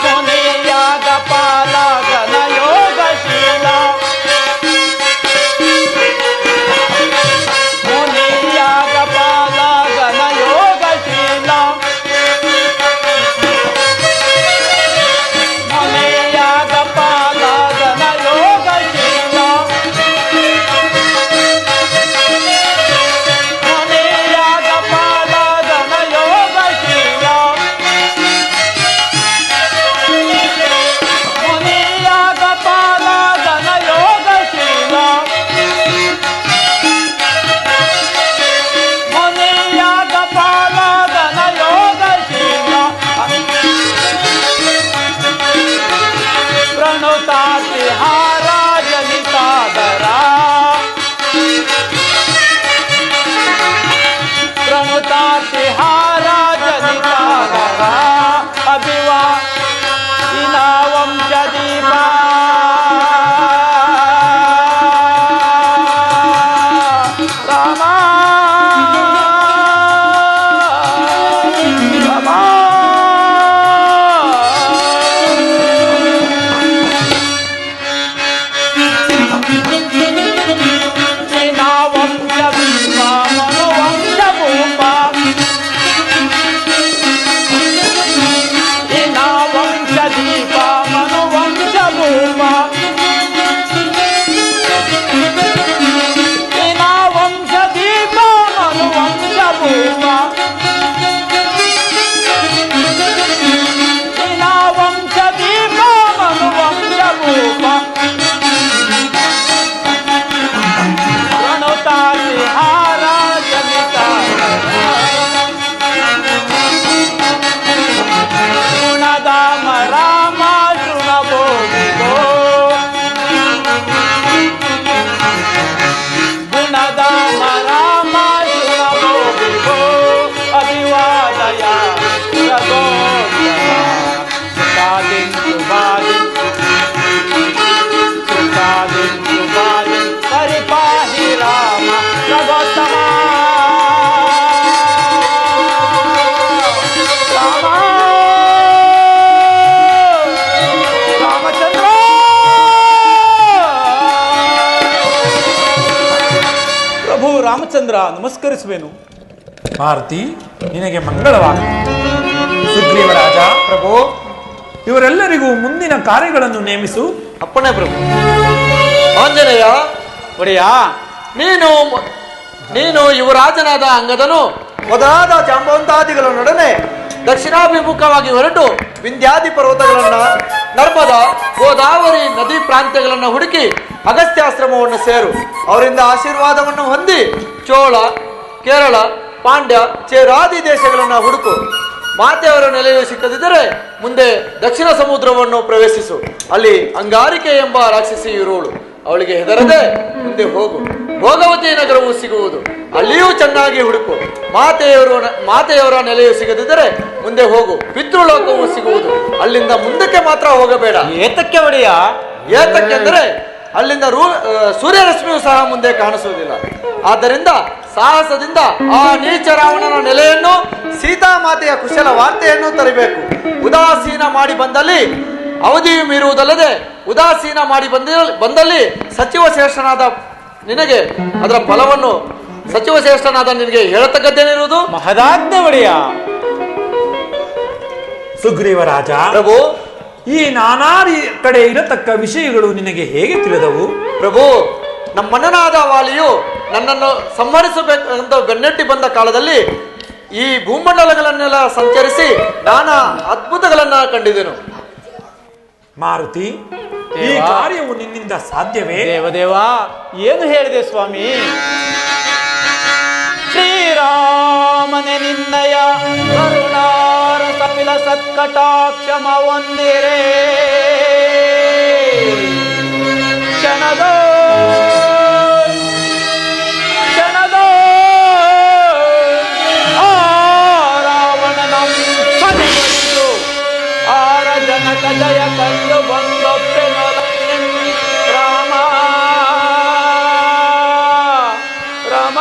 ಮುನಿಯಾಗ ಪಾಲ ಗಣಯೋಗಶೀಲ ಮುನಿಯಾಗ ಪಾಲ ಗಣಯೋಗಶೀಲ ಮುನಿಯಾಗ ಪಾಲ ಗಣಯೋಗಶೀಲ ಮುನಿಯಾಗ ಪಾಲ ಗಣಯೋಗಶೀಲ ಮುನಿಯಾಗ ಪಾಲ ಗಣಯೋಗಶೀಲ ಮುನಿಯಾಗ ಪಾಲ ಗಣಯೋಗಶೀಲ ಪ್ರಣುತಾತಿ ಹಾರಾಜನಿತಾದರ ಪ್ರಣುತಾತಿ ಹಾರಾಜನಿತಾದರ ಅಭಿವಾ ಇನಾವಂಶ ದೀಪ ರಾಮ ರಾಮ ಇನಾವಂಶ ದೀಪ ಮನುವಂಶ ಭೂಪ ಇನಾವಂಶ ದೀಪ ಮನುವಂಶ ಭೂಪ ಇನಾವಂಶ ದೀಪ ಮನುವಂಶ ಭೂಪ ಇನಾವಂಶ ದೀಪ ಮನುವಂಶ ಭೂಪ ಪ್ರಣುತಾತಿ ಹಾರಾಜನಿತ ಗುಣಧಾಮ ರಾಮ ಶೃಣವೋ ವಿಭೋ ಗುಣಧಾಮ ರಾಮ ಶೃಣವೋ ವಿಭೋ ಅಭಿವಾದಯ ರಘೋತ್ತಮ ಸುಖಾದಿಂ ಸುಭಾದಿಂ ಸುಖಾದಿಂ ಸುಭಾದಿಂ ಪರಿಪಾಹಿ ರಾಮ ರಘೋತ್ತಮ ರಾಮ ರಾಮಚಂದ್ರ ಪ್ರಭು ರಾಮಚಂದ್ರ ನಮಸ್ಕರಿಸುವೆನು. ಮಾರುತಿ, ನಿನಗೆ ಮಂಗಳವಾಗಲಿ. ಸುಗ್ರೀವರಾಜ, ಪ್ರಭು ಇವರೆಲ್ಲರಿಗೂ ಮುಂದಿನ ಕಾರ್ಯಗಳನ್ನು ನೇಮಿಸು. ಅಪ್ಪಣೆ ಪ್ರಭು. ಆಂಜನೇಯ ಒಡೆಯ, ನೀನು ಯುವರಾಜನಾದ ಅಂಗದನು ಮೊದಲಾದ ಜಾಂಬವಂತಾದಿಗಳನ್ನೊಡನೆ ದಕ್ಷಿಣಾಭಿಮುಖವಾಗಿ ಹೊರಟು ವಿಂಧ್ಯಾದಿ ಪರ್ವತಗಳನ್ನ, ನರ್ಮದಾ ಗೋದಾವರಿ ನದಿ ಪ್ರಾಂತ್ಯಗಳನ್ನ ಹುಡುಕಿ ಅಗಸ್ತ್ಯಾಶ್ರಮವನ್ನು ಸೇರು. ಅವರಿಂದ ಆಶೀರ್ವಾದವನ್ನು ಹೊಂದಿ ಚೋಳ, ಕೇರಳ, ಪಾಂಡ್ಯ, ಚೇರಾದಿ ದೇಶಗಳನ್ನ ಹುಡುಕು. ಮಾತೆಯವರ ನೆಲೆಯು ಸಿಕ್ಕದಿದ್ದರೆ ಮುಂದೆ ದಕ್ಷಿಣ ಸಮುದ್ರವನ್ನು ಪ್ರವೇಶಿಸು. ಅಲ್ಲಿ ಅಂಗಾರಿಕೆ ಎಂಬ ರಾಕ್ಷಸಿ ಇರುವಳು. ಅವಳಿಗೆ ಹೆದರದೆ ಮುಂದೆ ಹೋಗು. ಭೋಗವತಿ ನಗರವು ಸಿಗುವುದು, ಅಲ್ಲಿಯೂ ಚೆನ್ನಾಗಿ ಹುಡುಕು. ಮಾತೆಯವರ ನೆಲೆಯು ಸಿಗದಿದ್ದರೆ ಮುಂದೆ ಹೋಗು. ಪಿತೃಲೋಕವು ಸಿಗುವುದು, ಅಲ್ಲಿಂದ ಮುಂದಕ್ಕೆ ಮಾತ್ರ ಹೋಗಬೇಡ. ಏತಕ್ಕೆ ಒಡೆಯ? ಏತಕ್ಕೆಂದರೆ ಅಲ್ಲಿಂದ ಸೂರ್ಯರಶ್ಮಿಯು ಸಹ ಮುಂದೆ ಕಾಣಿಸುವುದಿಲ್ಲ. ಆದ್ದರಿಂದ ಸಾಹಸದಿಂದ ಆ ನೀಚ ರಾವಣನ ನೆಲೆಯನ್ನು, ಸೀತಾಮಾತೆಯ ಕುಶಲ ವಾರ್ತೆಯನ್ನು ತರಬೇಕು. ಉದಾಸೀನ ಮಾಡಿ ಬಂದಲ್ಲಿ ಅವಧಿಯು ಮೀರುವುದಲ್ಲದೆ, ಉದಾಸೀನ ಮಾಡಿ ಬಂದಲ್ಲಿ ಸಚಿವ ಶ್ರೇಷ್ಠನಾದ ನಿನಗೆ ಅದರ ಫಲವನ್ನು ಸಚಿವ ಶ್ರೇಷ್ಠನಾದ ನಿನಗೆ ಹೇಳತಕ್ಕದ್ದೇನಿರುವುದು? ಮಹದಾಜ್ಞೆ ಒಡೆಯ. ಸುಗ್ರೀವರಾಜ, ಪ್ರಭು, ಈ ನಾನಾ ಕಡೆ ಇರತಕ್ಕ ವಿಷಯಗಳು ನಿನಗೆ ಹೇಗೆ ತಿಳಿದವು? ಪ್ರಭು, ನಮ್ಮಣ್ಣನಾದ ವಾಲಿಯು ನನ್ನನ್ನು ಸಂಹರಿಸಬೇಕಂತ ಬೆನ್ನಟ್ಟಿ ಬಂದ ಕಾಲದಲ್ಲಿ ಈ ಭೂಮಂಡಲಗಳನ್ನೆಲ್ಲ ಸಂಚರಿಸಿ ನಾನಾ ಅದ್ಭುತಗಳನ್ನ ಕಂಡಿದ್ದೆನು. ಮಾರುತಿ, ಈ ಕಾರ್ಯವು ನಿನ್ನಿಂದ ಸಾಧ್ಯವೇ? ದೇವದೇವ, ಏನು ಹೇಳಿದೆ ಸ್ವಾಮಿ? ಶ್ರೀರಾಮನೆ ನಿನ್ನಯ ಕರುಣಾರ ಸಪಿಲ ಸತ್ಕಟಾಕ್ಷಮ ಒಂದಿರೇ ಕ್ಷಣದ ರಾವಣನ ಪದೆಗೊಳಿಸು. ಆರ ಜನಕ ಜಯ ಕಂಡು ಬಂದೊಪ್ಪೆ ರಾಮ ರಾಮ.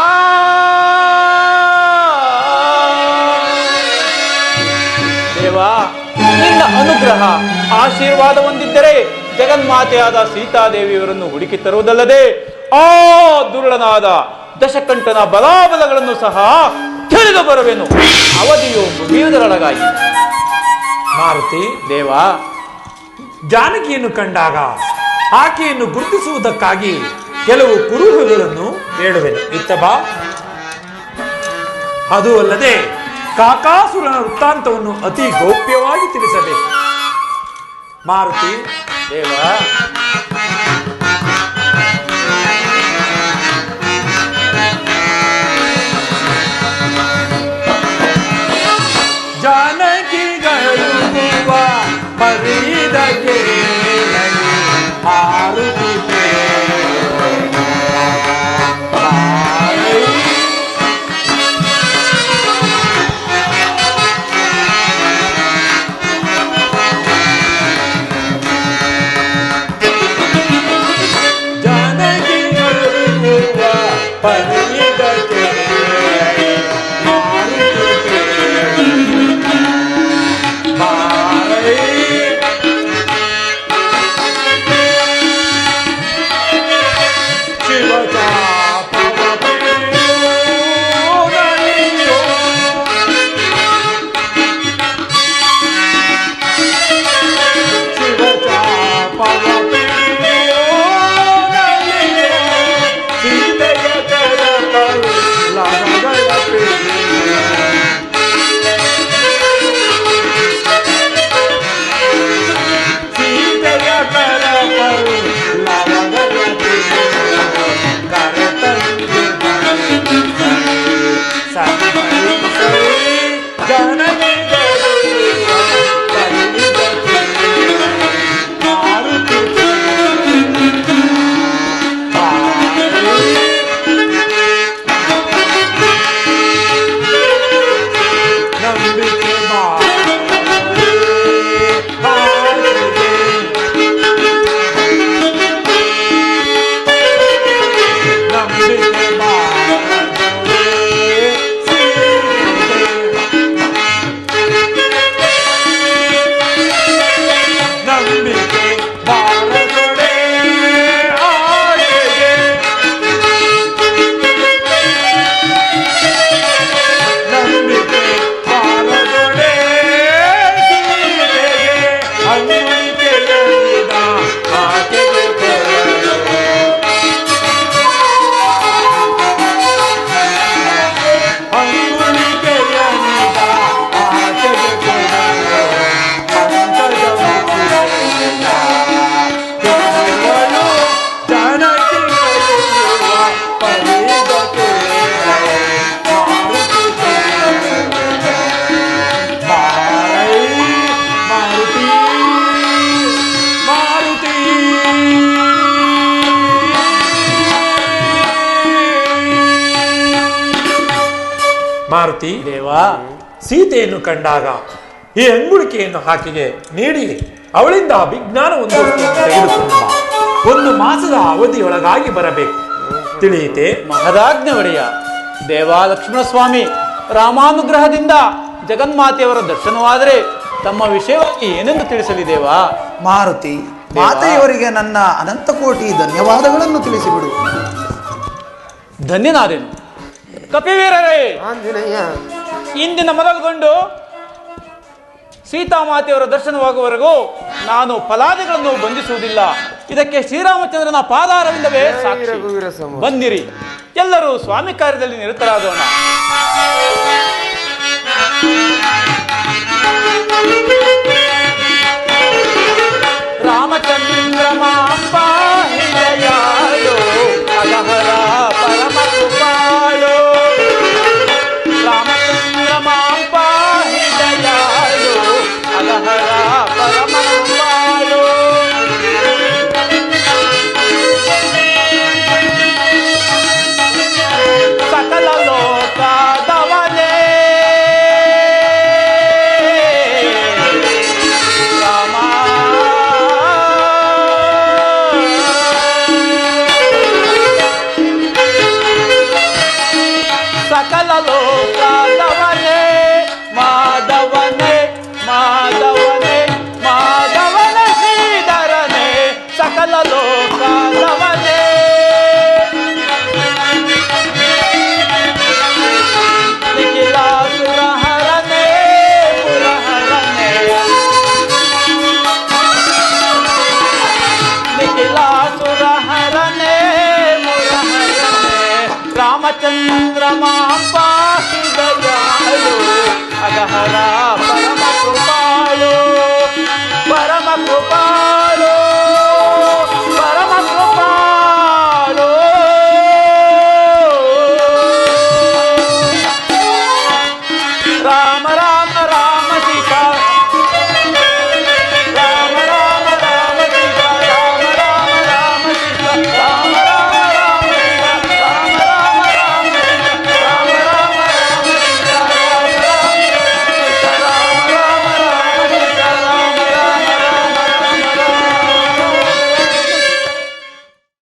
ದೇವ, ನಿನ್ನ ಅನುಗ್ರಹ ಆಶೀರ್ವಾದ ಹೊಂದಿದ್ದರೆ ಜಗನ್ಮಾತೆಯಾದ ಸೀತಾದೇವಿಯವರನ್ನು ಹುಡುಕಿ ತರುವುದಲ್ಲದೆ ಆ ದುರುಳನಾದ ದಶಕಂಠನ ಬಲಾಬಲಗಳನ್ನು ಸಹ ತಿಳಿದು ಬರುವೆನು. ಅವಧಿಯು ಮುಗಿಯುವುದರೊಳಗಾಗಿ. ಮಾರುತಿ ದೇವ, ಜಾನಕಿಯನ್ನು ಕಂಡಾಗ ಆಕೆಯನ್ನು ಗುರುತಿಸುವುದಕ್ಕಾಗಿ ಕೆಲವು ಕುರುಹುಗಳನ್ನು ಹೇಳುವೆನು. ಇತ್ತ ಬಾ. ಅದು ಅಲ್ಲದೆ ಕಾಕಾಸುರನ ವೃತ್ತಾಂತವನ್ನು ಅತಿ ಗೌಪ್ಯವಾಗಿ ತಿಳಿಸಬೇಕು. ಮಾರುತಿ, ದೇವ, ಜಾನಕಿಗಳು ಪರಿದಗೆ ಹಾರುತ್ತಿದೆ. ಮಾರುತಿ, ದೇವಾ, ಸೀತೆಯನ್ನು ಕಂಡಾಗ ಈ ಅಂಗುಳಿಕೆಯನ್ನು ಆಕೆಗೆ ನೀಡಿ ಅವಳಿಂದ ವಿಜ್ಞಾನವನ್ನು ತೆಗೆದುಕೊಂಡು ಬಾ. 1 ಮಾಸದ ಅವಧಿಯೊಳಗಾಗಿ ಬರಬೇಕು, ತಿಳಿಯಿತೆ? ಮಹದಾಜ್ಞೆ ಒಡೆಯ. ದೇವಾ ಲಕ್ಷ್ಮಣ ಸ್ವಾಮಿ ರಾಮಾನುಗ್ರಹದಿಂದ ಜಗನ್ಮಾತೆಯವರ ದರ್ಶನವಾದರೆ ತಮ್ಮ ವಿಷಯವಾಗಿ ಏನೆಂದು ತಿಳಿಸಲಿ ದೇವಾ? ಮಾರುತಿ, ಮಾತೆಯವರಿಗೆ ನನ್ನ ಅನಂತ ಕೋಟಿ ಧನ್ಯವಾದಗಳನ್ನು ತಿಳಿಸಿಬಿಡು. ಧನ್ಯನಾದೆನು. ಕಪಿವೀರರೇ, ಇಂದಿನ ಮೊದಲುಗೊಂಡು ಸೀತಾಮಾತೆಯವರ ದರ್ಶನವಾಗುವವರೆಗೂ ನಾನು ಫಲಾದಿಗಳನ್ನು ಬಂಧಿಸುವುದಿಲ್ಲ. ಇದಕ್ಕೆ ಶ್ರೀರಾಮಚಂದ್ರನ ಪಾದಾರವಿಂದವೇ ಸಾಕ್ಷಿ. ಬಂದಿರಿ, ಎಲ್ಲರೂ ಸ್ವಾಮಿ ಕಾರ್ಯದಲ್ಲಿ ನಿರತರಾಗೋಣ. ರಾಮಚಂದ್ರ ಮಾಂಪಾಹಿದಯಾಳು ಅಗಹರ ಪರಮ ಕೃಪಾಳು. ರಾಮಚಂದ್ರ ಮಾಂಪಾಹಿದಯಾಳು ಅಗಹರ ಪರಮ ಕೃಪಾಳು. ಸಕಲ ಲೋಕದವನೇ ರಾಮ. ಸಕಲ ಲೋಕದವನೇ ಮಾಧವನೇ ಮಾಧವನೇ ಮಾಧವನೇ ಶ್ರೀಧರನೇ. ಸಕಲ ಲೋಕದವನೇ ನಿಖಿಲಾಸುರಹರನೇ ಪುರಹರನೇ. ನಿಖಿಲಾಸುರಹರನೇ ಮುರಹರನೇ. ರಾಮಚಂದ್ರ ಮಾಂಪ